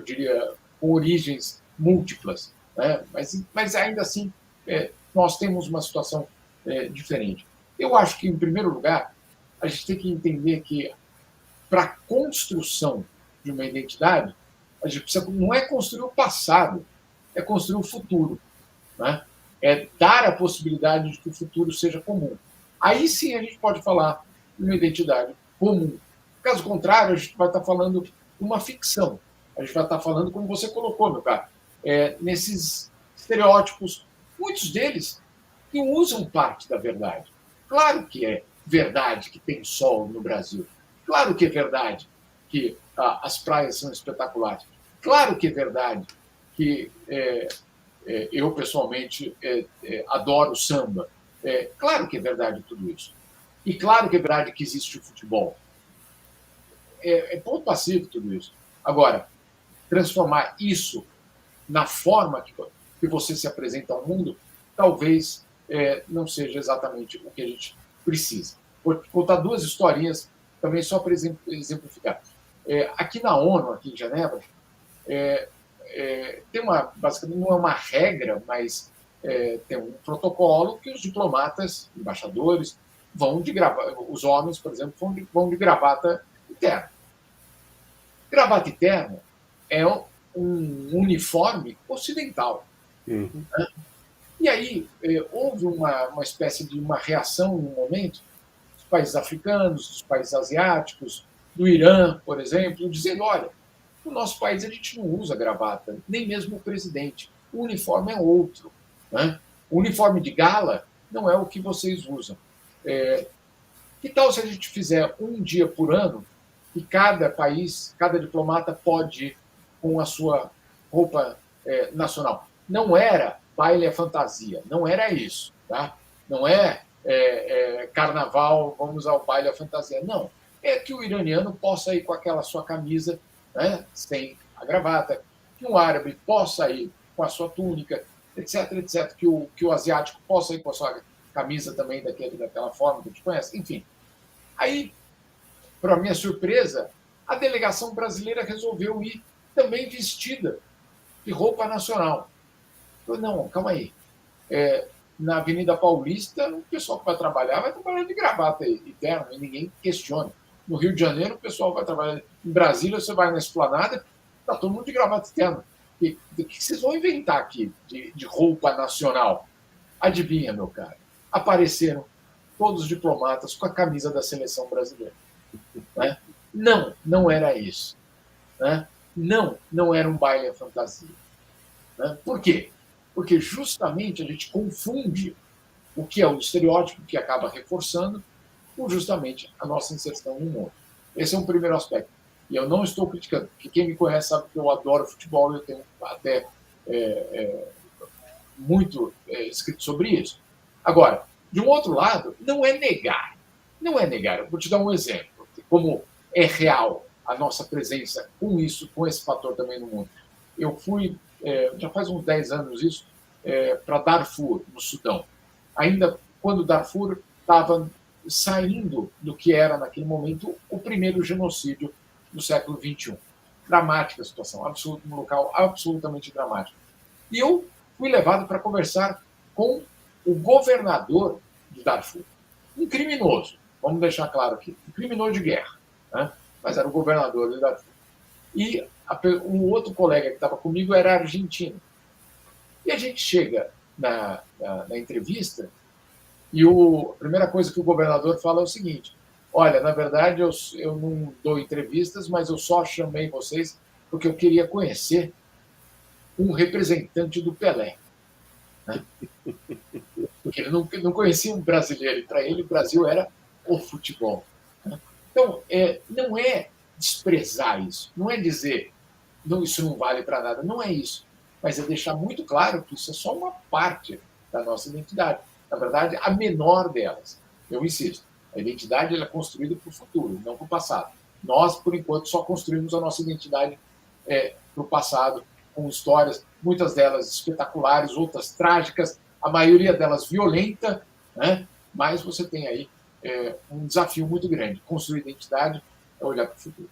diria, com origens múltiplas. Né? Mas ainda assim, nós temos uma situação diferente. Eu acho que, em primeiro lugar, a gente tem que entender que, para a construção de uma identidade, a gente precisa, não é construir o passado, é construir o futuro. Né? É dar a possibilidade de que o futuro seja comum. Aí sim a gente pode falar de uma identidade comum. Caso contrário, a gente vai estar falando de uma ficção. A gente vai estar falando, como você colocou, meu caro, nesses estereótipos, muitos deles que usam parte da verdade. Claro que é verdade que tem sol no Brasil. Claro que é verdade que as praias são espetaculares. Claro que é verdade que eu, pessoalmente, adoro samba. Claro que é verdade tudo isso. E claro que é verdade que existe o futebol. É ponto pacífico tudo isso. Agora, transformar isso na forma que você se apresenta ao mundo, talvez não seja exatamente o que a gente precisa. Vou contar duas historinhas também só para exemplificar. Aqui na ONU, aqui em Genebra, tem basicamente não é uma regra, mas tem um protocolo que os diplomatas, embaixadores, vão de gravata, os homens, por exemplo, vão de gravata interna. Gravata interna é um uniforme ocidental. Né? E aí houve uma espécie de uma reação no momento dos países africanos, dos países asiáticos, do Irã, por exemplo, dizendo, olha, no nosso país a gente não usa gravata, nem mesmo o presidente. O uniforme é outro. Né? O uniforme de gala não é o que vocês usam. Que tal se a gente fizer um dia por ano e cada país, cada diplomata pode ir com a sua roupa nacional? Não era baile à fantasia, não era isso. Tá? Não é carnaval, vamos ao baile à fantasia. Não. É que o iraniano possa ir com aquela sua camisa, né, sem a gravata, que um árabe possa ir com a sua túnica, etc., etc., que o asiático possa ir com a sua camisa também daquela forma que a gente conhece, enfim. Aí, para minha surpresa, a delegação brasileira resolveu ir também vestida de roupa nacional. Eu falei, não, calma aí. Na Avenida Paulista, o pessoal que vai trabalhar de gravata e terno, e ninguém questiona. No Rio de Janeiro, o pessoal vai trabalhar. Em Brasília, você vai na Esplanada, está todo mundo de gravata e terno. O que vocês vão inventar aqui de roupa nacional? Adivinha, meu cara? Apareceram todos os diplomatas com a camisa da seleção brasileira. Né? Não, não era isso. Né? Não, não era um baile à fantasia. Né? Por quê? Porque justamente a gente confunde o que é o estereótipo, que acaba reforçando, com justamente a nossa inserção no mundo. Esse é um primeiro aspecto. E eu não estou criticando, porque quem me conhece sabe que eu adoro futebol, eu tenho até muito escrito sobre isso. Agora, de um outro lado, não é negar. Não é negar. Eu vou te dar um exemplo, de como é real a nossa presença com isso, com esse fator também no mundo. Eu fui, já faz uns 10 anos isso, para Darfur, no Sudão. Ainda quando Darfur estava saindo do que era, naquele momento, o primeiro genocídio do século XXI. Dramática a situação, um local absolutamente dramático. E eu fui levado para conversar com o governador de Darfur. Um criminoso, vamos deixar claro aqui, um criminoso de guerra, né? Mas era o governador de Darfur. E um outro colega que estava comigo era argentino. E a gente chega na entrevista e a primeira coisa que o governador fala é o seguinte: olha, na verdade eu não dou entrevistas, mas eu só chamei vocês porque eu queria conhecer um representante do Pelé. Né? Porque ele não conhecia um brasileiro, e para ele o Brasil era o futebol. Né? Então, não é desprezar isso, não é dizer não, isso não vale para nada, não é isso. Mas é deixar muito claro que isso é só uma parte da nossa identidade. Na verdade, a menor delas. Eu insisto, a identidade ela é construída para o futuro, não para o passado. Nós, por enquanto, só construímos a nossa identidade para o passado, com histórias, muitas delas espetaculares, outras trágicas, a maioria delas violenta, né? Mas você tem aí um desafio muito grande. Construir identidade é olhar para o futuro.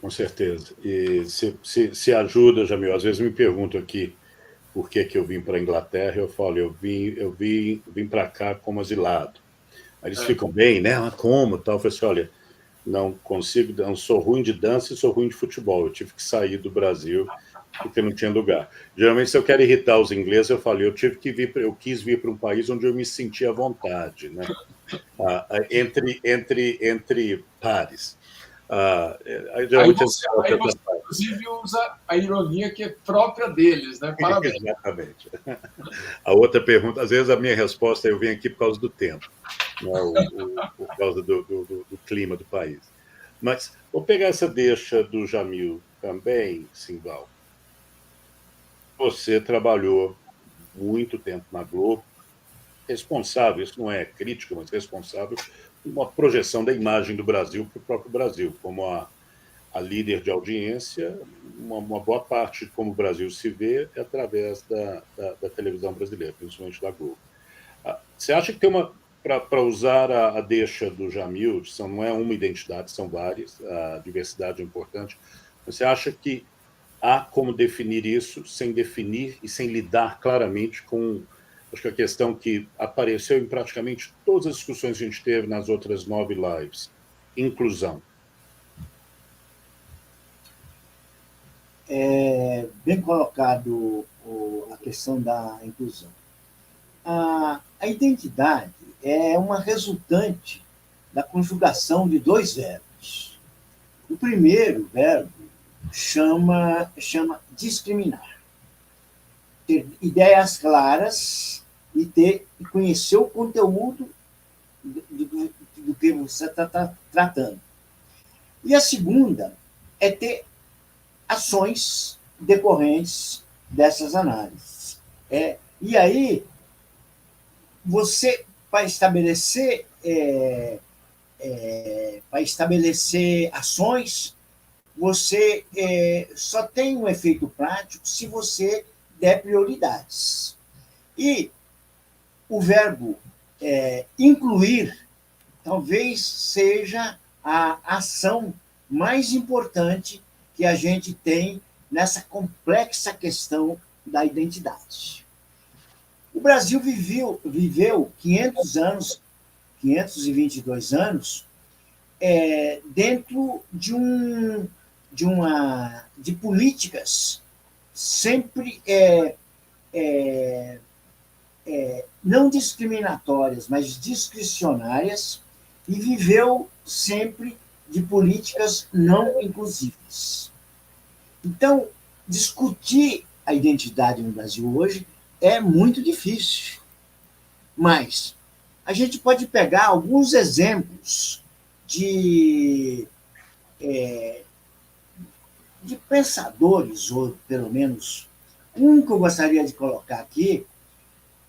Com certeza. E se ajuda, Jamil, às vezes me pergunto aqui por que eu vim para a Inglaterra, eu falo, eu vim para cá como asilado. Aí eles ficam bem, né? Ah, como? Tal. Eu falei assim, olha, não consigo, não sou ruim de dança e sou ruim de futebol. Eu tive que sair do Brasil porque não tinha lugar. Geralmente, se eu quero irritar os ingleses, eu falo, eu quis vir para um país onde eu me sentia à vontade, né? Entre pares. Aí você, inclusive, usa a ironia que é própria deles, né? Parabéns. Exatamente. A outra pergunta, às vezes a minha resposta, eu venho aqui por causa do tempo, né? Por causa do clima do país. Mas vou pegar essa deixa do Jamil também, Simbal. Você trabalhou muito tempo na Globo, responsável, isso não é crítica, mas responsável por uma projeção da imagem do Brasil para o próprio Brasil, como a líder de audiência, uma boa parte de como o Brasil se vê é através da televisão brasileira, principalmente da Globo. Você acha que tem para usar a deixa do Jamil, não é uma identidade, são várias, a diversidade é importante, você acha que há como definir isso sem definir e sem lidar claramente com, acho que a questão que apareceu em praticamente todas as discussões que a gente teve nas outras 9 lives, inclusão? Bem colocado a questão da inclusão. A identidade é uma resultante da conjugação de 2 verbos. O primeiro verbo chama discriminar. Ter ideias claras e conhecer o conteúdo do que você está tratando. E a segunda é ter ações decorrentes dessas análises. E aí, você, para estabelecer ações, você só tem um efeito prático se você der prioridades. E o verbo incluir talvez seja a ação mais importante que a gente tem nessa complexa questão da identidade. O Brasil viveu 522 anos, dentro de políticas sempre não discriminatórias, mas discricionárias, e viveu sempre de políticas não inclusivas. Então, discutir a identidade no Brasil hoje é muito difícil, mas a gente pode pegar alguns exemplos de pensadores, ou pelo menos um que eu gostaria de colocar aqui,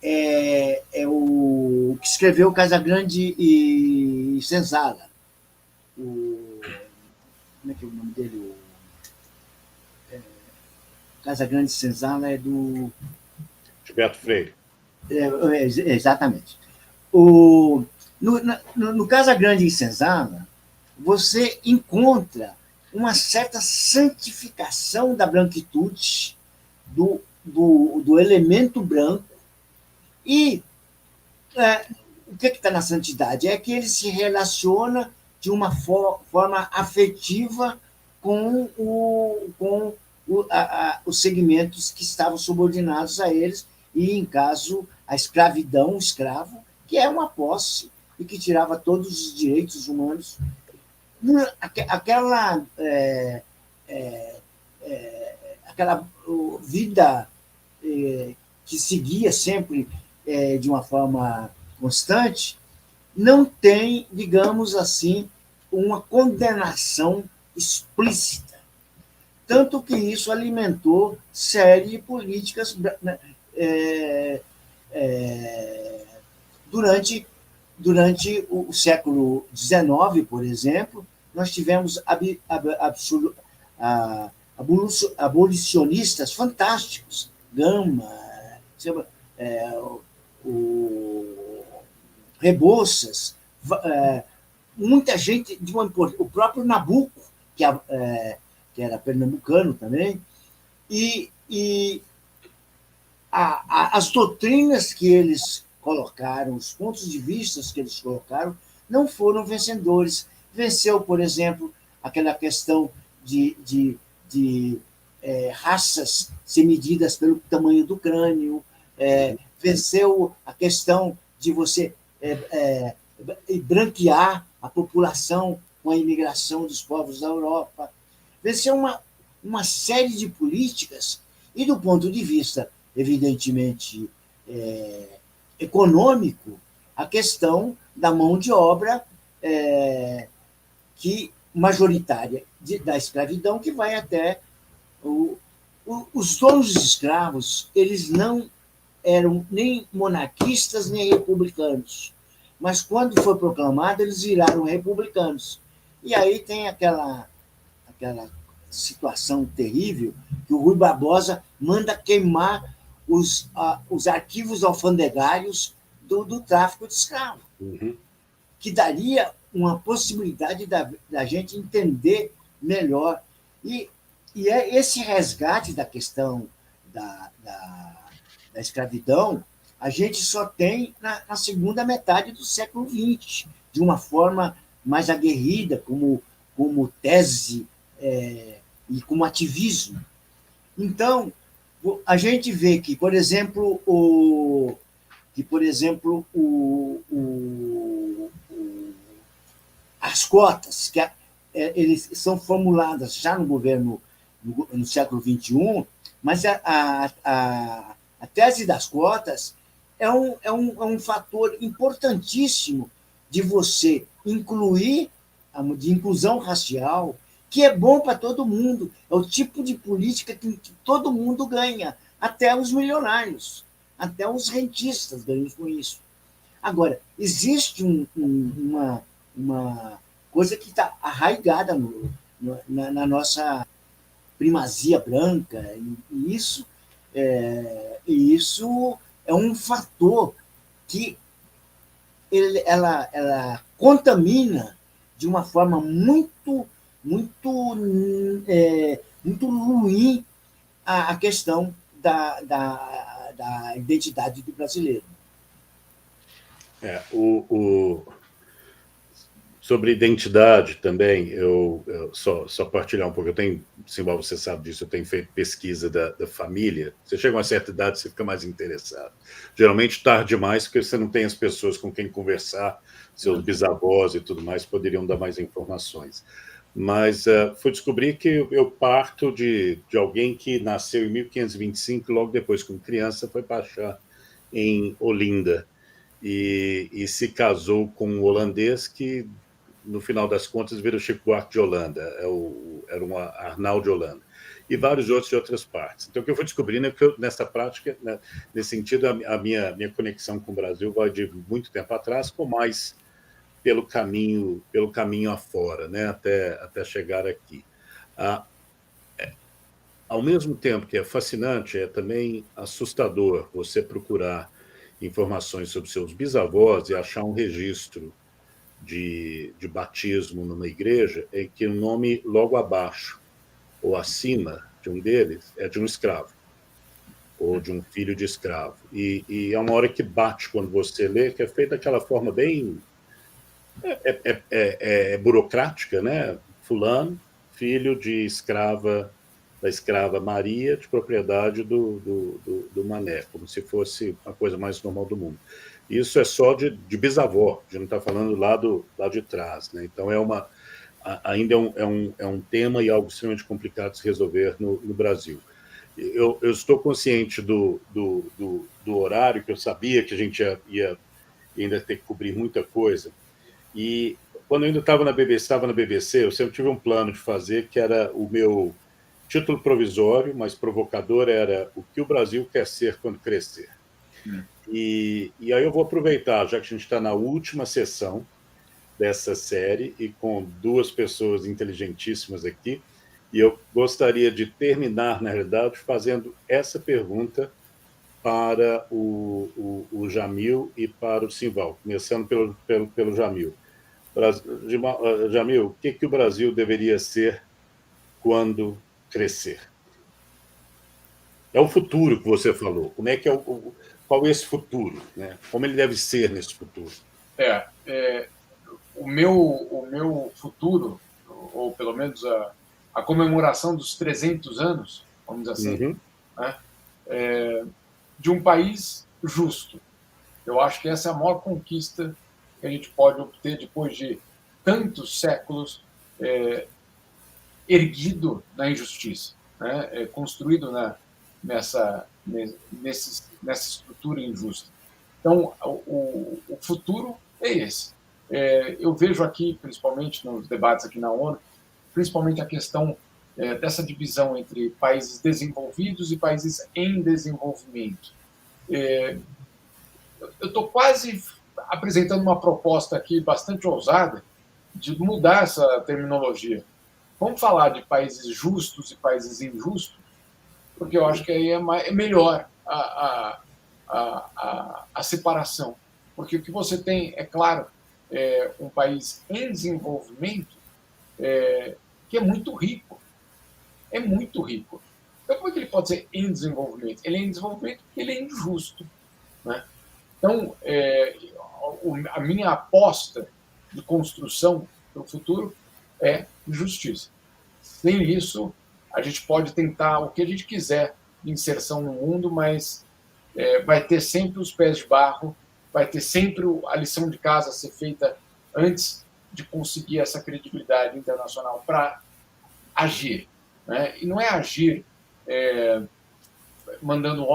é o que escreveu Casagrande e Senzala. Como é que é o nome dele? Casagrande e Senzala é do... Gilberto Freire. Exatamente. No Casagrande e Senzala, você encontra uma certa santificação da branquitude, do elemento branco, e o que está na santidade? É que ele se relaciona de uma forma afetiva com os segmentos que estavam subordinados a eles, e, em caso, a escravidão, o escravo, que é uma posse e que tirava todos os direitos humanos. Aquela vida que seguia sempre de uma forma constante, não tem, digamos assim, uma condenação explícita. Tanto que isso alimentou série de políticas durante o século XIX, por exemplo. Nós tivemos abolicionistas fantásticos, Gama, o Rebouças, muita gente, o próprio Nabuco, que era pernambucano também, e as doutrinas que eles colocaram, os pontos de vista que eles colocaram, não foram vencedores. Venceu, por exemplo, aquela questão de raças ser medidas pelo tamanho do crânio, venceu a questão de você branquear a população com a imigração dos povos da Europa. Venceu uma série de políticas, e do ponto de vista, evidentemente, econômico, a questão da mão de obra majoritária da escravidão, que vai até... Os donos dos escravos, eles não eram nem monarquistas nem republicanos, mas quando foi proclamado, eles viraram republicanos. E aí tem aquela situação terrível que o Rui Barbosa manda queimar os arquivos alfandegários do tráfico de escravos, que daria uma possibilidade da gente entender melhor. E é esse resgate da questão da escravidão a gente só tem na segunda metade do século XX, de uma forma mais aguerrida, como tese e como ativismo. Então, a gente vê que, por exemplo, as cotas, que eles são formuladas já no governo no século XXI, mas a tese das cotas é um fator importantíssimo de você incluir, de inclusão racial, que é bom para todo mundo. É o tipo de política que todo mundo ganha, até os milionários, até os rentistas ganham com isso. Agora, existe uma coisa que está arraigada na nossa primazia branca, e isso é um fator que ela contamina de uma forma muito ruim a questão da identidade do brasileiro. Sobre identidade também, eu só partilhar um pouco. Eu tenho, Simbal, você sabe disso, eu tenho feito pesquisa da família. Você chega a uma certa idade, você fica mais interessado. Geralmente tarde demais, porque você não tem as pessoas com quem conversar, seus bisavós e tudo mais poderiam dar mais informações. Mas fui descobrir que eu parto de alguém que nasceu em 1525, logo depois, como criança, foi baixar em Olinda. E se casou com um holandês que, no final das contas, vira o Chico Buarque de Holanda, era um Arnaldo de Holanda, e vários outros de outras partes. Então, o que eu fui descobrindo é que nessa prática, né, nesse sentido, a minha conexão com o Brasil vai de muito tempo atrás, com mais pelo caminho afora, né, até chegar aqui. Ao mesmo tempo que é fascinante, é também assustador você procurar informações sobre seus bisavós e achar um registro de batismo numa igreja em que o nome logo abaixo ou acima de um deles é de um escravo ou de um filho de escravo. E é uma hora que bate quando você lê, que é feita daquela forma bem burocrática, né? Fulano, filho de escrava, da escrava Maria, de propriedade do Mané, como se fosse a coisa mais normal do mundo. Isso é só de bisavó, a gente não está falando lá de trás, né? Então ainda é um tema e algo extremamente complicado de se resolver no Brasil. Eu estou consciente do horário, que eu sabia que a gente ia ainda ter que cobrir muita coisa, e quando eu ainda estava na BBC, eu sempre tive um plano de fazer, que era o meu título provisório, mas provocador, era o que o Brasil quer ser quando crescer. E aí eu vou aproveitar, já que a gente está na última sessão dessa série e com duas pessoas inteligentíssimas aqui, e eu gostaria de terminar, na realidade, fazendo essa pergunta para o Jamil e para o Simval, começando pelo Jamil. Jamil, o que o Brasil deveria ser quando crescer? É o futuro que você falou. Como é que qual é esse futuro, né? Como ele deve ser nesse futuro? O meu futuro, ou pelo menos a comemoração dos 300 anos, vamos dizer assim, né, de um país justo. Eu acho que essa é a maior conquista que a gente pode obter depois de tantos séculos erguido na injustiça, né, construído nessa estrutura injusta. Então, o futuro é esse. Eu vejo aqui, principalmente nos debates aqui na ONU, principalmente a questão dessa divisão entre países desenvolvidos e países em desenvolvimento. Eu estou quase apresentando uma proposta aqui bastante ousada de mudar essa terminologia. Vamos falar de países justos e países injustos, porque eu acho que aí é melhor a separação. Porque o que você tem, é claro, um país em desenvolvimento que é muito rico. É muito rico. Então, como é que ele pode ser em desenvolvimento? Ele é em desenvolvimento porque ele é injusto, né? Então, a minha aposta de construção para o futuro é justiça. Sem isso, a gente pode tentar o que a gente quiser de inserção no mundo, mas vai ter sempre os pés de barro, vai ter sempre a lição de casa a ser feita antes de conseguir essa credibilidade internacional para agir, né? E não é agir mandando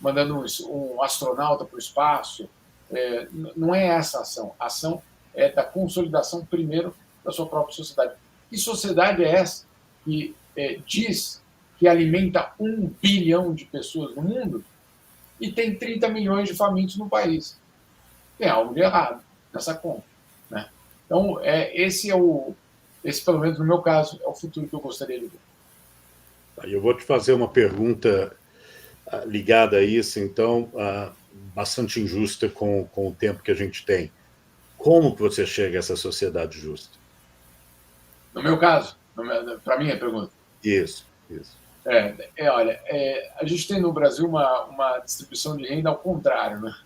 mandando um astronauta para o espaço, não é essa a ação. A ação é da consolidação, primeiro, da sua própria sociedade. Que sociedade é essa que diz que alimenta 1 bilhão de pessoas no mundo e tem 30 milhões de famintos no país? Tem algo de errado nessa conta, né? Então, esse, pelo menos no meu caso, é o futuro que eu gostaria de ver. Eu vou te fazer uma pergunta ligada a isso, então, bastante injusta com o tempo que a gente tem. Como que você chega a essa sociedade justa? No meu caso, para mim é a pergunta. Isso. Olha, a gente tem no Brasil uma distribuição de renda ao contrário, né?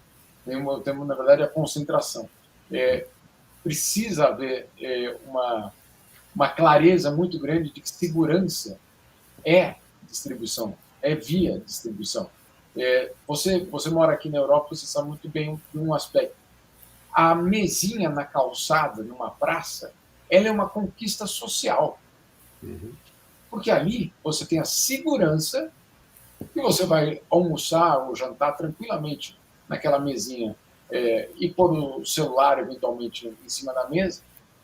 Temos, na verdade, a concentração. precisa haver uma clareza muito grande de que segurança é distribuição, é via distribuição. Você mora aqui na Europa, você sabe muito bem de um aspecto. A mesinha na calçada, numa praça, ela é uma conquista social. Porque ali você tem a segurança que você vai almoçar ou jantar tranquilamente naquela mesinha e pôr o celular, eventualmente, em cima da mesa,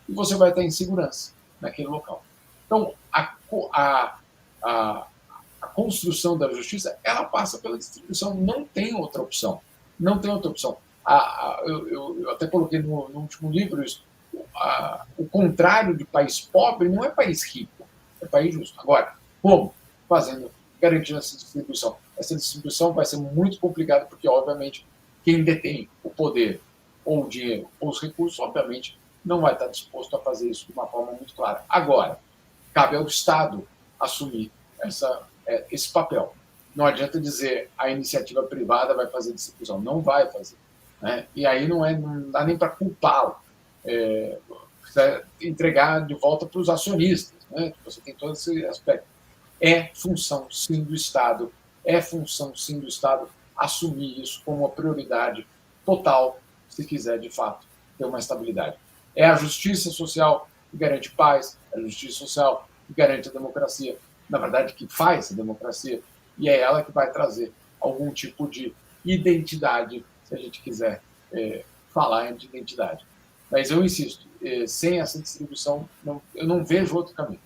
e você vai estar em segurança naquele local. Então, a construção da justiça, ela passa pela distribuição, não tem outra opção. Não tem outra opção. Eu até coloquei no último livro isso. O contrário de país pobre não é país rico, é país justo. Agora, como? Garantindo essa distribuição. Essa distribuição vai ser muito complicada, porque, obviamente, quem detém o poder, ou o dinheiro, ou os recursos, obviamente, não vai estar disposto a fazer isso de uma forma muito clara. Agora, cabe ao Estado assumir esse papel. Não adianta dizer a iniciativa privada vai fazer distribuição. Não vai fazer. Né? E aí não dá nem para culpá-lo. Precisa entregar de volta para os acionistas. Né? Você tem todo esse aspecto. É função, sim, do Estado. É função, sim, do Estado assumir isso como uma prioridade total, se quiser, de fato, ter uma estabilidade. É a justiça social que garante paz, é a justiça social que garante a democracia, na verdade, que faz a democracia, e é ela que vai trazer algum tipo de identidade, se a gente quiser falar de identidade. Mas eu insisto, sem essa distribuição, eu não vejo outro caminho.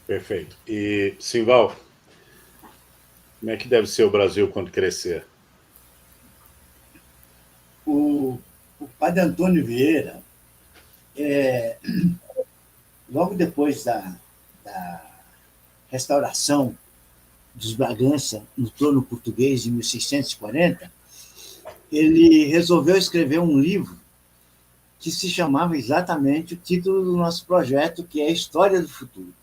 Perfeito. E, Simval, como é que deve ser o Brasil quando crescer? O padre Antônio Vieira, logo depois da restauração dos Bragança no trono português em 1640, ele resolveu escrever um livro que se chamava exatamente o título do nosso projeto, que é a História do Futuro.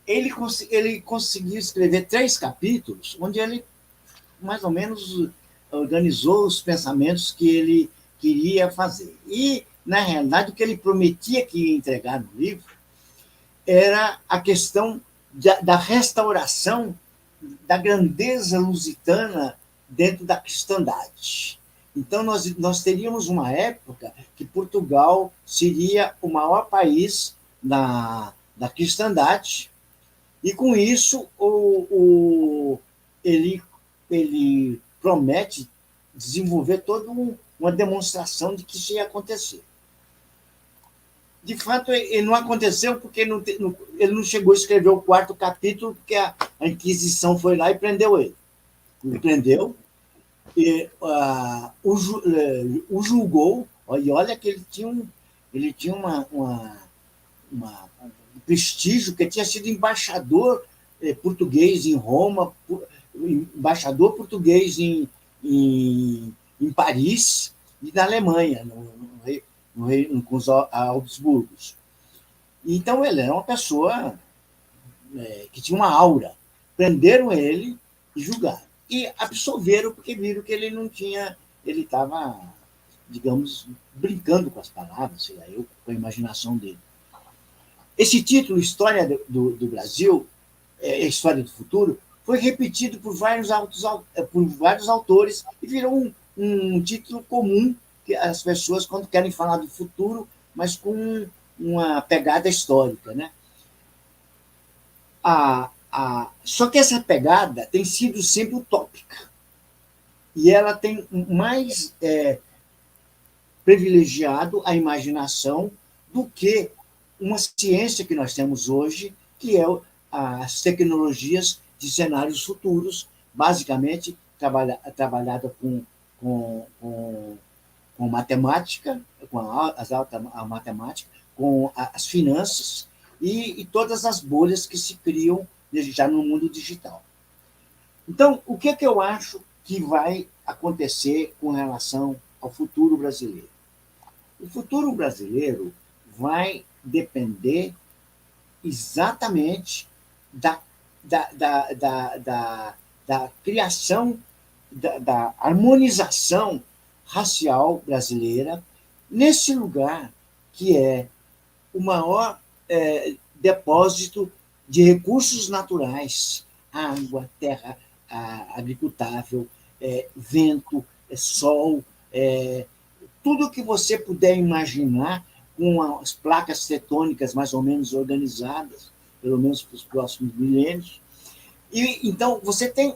Ele conseguiu escrever 3 capítulos, onde ele mais ou menos organizou os pensamentos que ele queria fazer. E, na realidade, o que ele prometia que ia entregar no livro era a questão da restauração da grandeza lusitana dentro da cristandade. Então, nós teríamos uma época que Portugal seria o maior país da cristandade, e, com isso, ele promete desenvolver toda uma demonstração de que isso ia acontecer. De fato, ele não aconteceu porque ele não chegou a escrever o 4º capítulo, porque a Inquisição foi lá e prendeu ele. Ele prendeu, e o julgou, e olha que ele tinha um prestígio, que tinha sido embaixador português em Roma, embaixador português em Paris e na Alemanha, com os Habsburgos. Então, ele era uma pessoa que tinha uma aura. Prenderam ele e julgaram. E absolveram, porque viram que ele não tinha... Ele estava, digamos, brincando com as palavras, sei lá, com a imaginação dele. Esse título, História do Brasil, História do Futuro, foi repetido por vários autores e virou um título comum que as pessoas, quando querem falar do futuro, mas com uma pegada histórica. Né? Só que essa pegada tem sido sempre utópica. E ela tem mais privilegiado a imaginação do que uma ciência que nós temos hoje, que é as tecnologias de cenários futuros, basicamente trabalhada com matemática, com a matemática, com as finanças e todas as bolhas que se criam já no mundo digital. Então, o que eu acho que vai acontecer com relação ao futuro brasileiro? O futuro brasileiro vai depender exatamente da criação, da harmonização racial brasileira, nesse lugar que é o maior depósito de recursos naturais, água, terra agricultável, vento, sol, tudo que você puder imaginar, com as placas tectônicas mais ou menos organizadas, pelo menos para os próximos milênios. E então você tem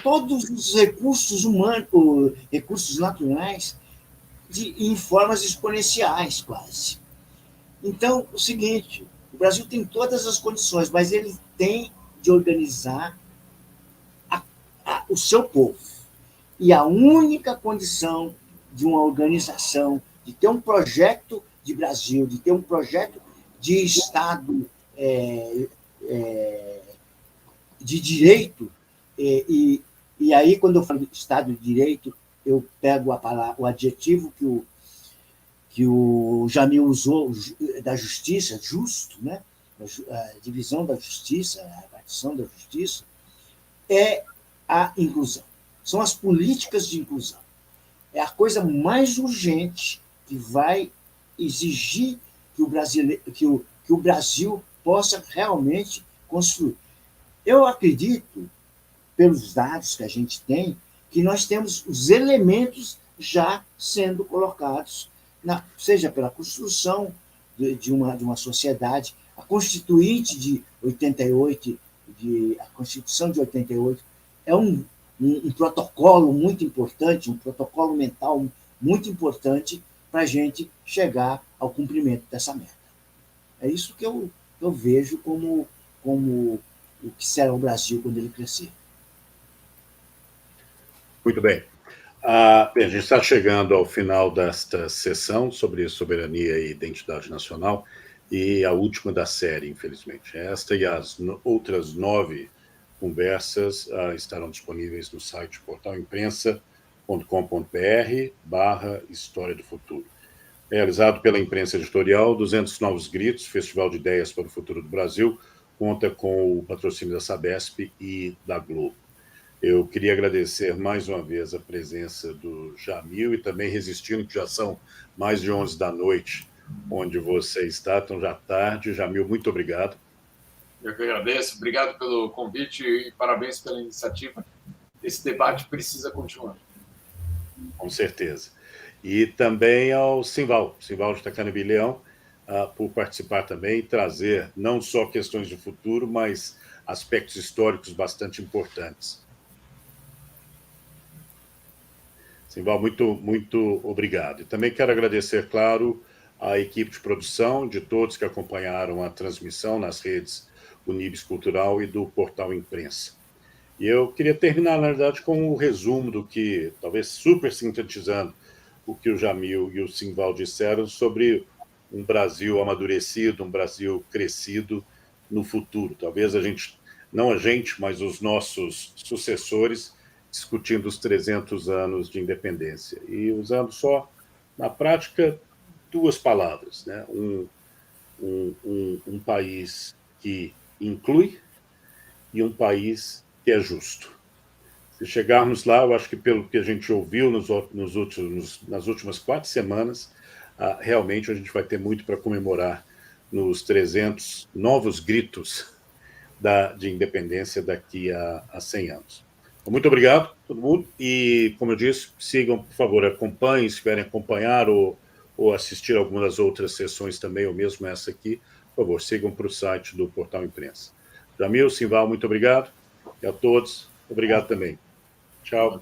todos os recursos humanos, recursos naturais, em formas exponenciais, quase. Então, o seguinte, o Brasil tem todas as condições, mas ele tem de organizar o seu povo. E a única condição de uma organização, de ter um projeto de Brasil, de ter um projeto de Estado de direito, e aí, quando eu falo Estado de Direito, eu pego o adjetivo que o Jamil usou, da justiça, justo, né? A divisão da justiça, a repartição da justiça, é a inclusão. São as políticas de inclusão. É a coisa mais urgente que vai exigir que o Brasil possa realmente construir. Eu acredito, pelos dados que a gente tem, que nós temos os elementos já sendo colocados, seja pela construção de uma sociedade, a Constituinte de 88, a Constituição de 88 é um protocolo muito importante, um protocolo mental muito importante para a gente chegar ao cumprimento dessa meta. É isso que eu vejo como o que será o Brasil quando ele crescer. Muito bem. Bem, a gente está chegando ao final desta sessão sobre soberania e identidade nacional, e a última da série, infelizmente. Esta e as outras 9 conversas estarão disponíveis no site portalimprensa.com.br/História do Futuro. Realizado pela Imprensa Editorial, 200 Novos Gritos, Festival de Ideias para o Futuro do Brasil, conta com o patrocínio da Sabesp e da Globo. Eu queria agradecer mais uma vez a presença do Jamil e também resistindo, que já são mais de 11 da noite, onde você está, então já tarde. Jamil, muito obrigado. Eu que agradeço, obrigado pelo convite e parabéns pela iniciativa. Esse debate precisa continuar. Com certeza. E também ao Simval de Itacanabilião, por participar também e trazer não só questões de futuro, mas aspectos históricos bastante importantes. Simval, muito obrigado. E também quero agradecer, claro, à equipe de produção, de todos que acompanharam a transmissão nas redes Unibis Cultural e do Portal Imprensa. E eu queria terminar, na verdade, com um resumo do que, talvez super sintetizando, o que o Jamil e o Simval disseram sobre um Brasil amadurecido, um Brasil crescido no futuro. Talvez não a gente, mas os nossos sucessores, discutindo os 300 anos de independência. E usando só, na prática, 2 palavras, né? Um país que inclui e um país que é justo. Se chegarmos lá, eu acho que pelo que a gente ouviu nas últimas 4 semanas, realmente a gente vai ter muito para comemorar nos 300 novos gritos de independência daqui a 100 anos. Muito obrigado a todo mundo e, como eu disse, sigam, por favor, acompanhem, se tiverem acompanhar ou assistir algumas das outras sessões também, ou mesmo essa aqui, por favor, sigam para o site do Portal Imprensa. Jamil, Simval, muito obrigado. E a todos, obrigado também. Tchau.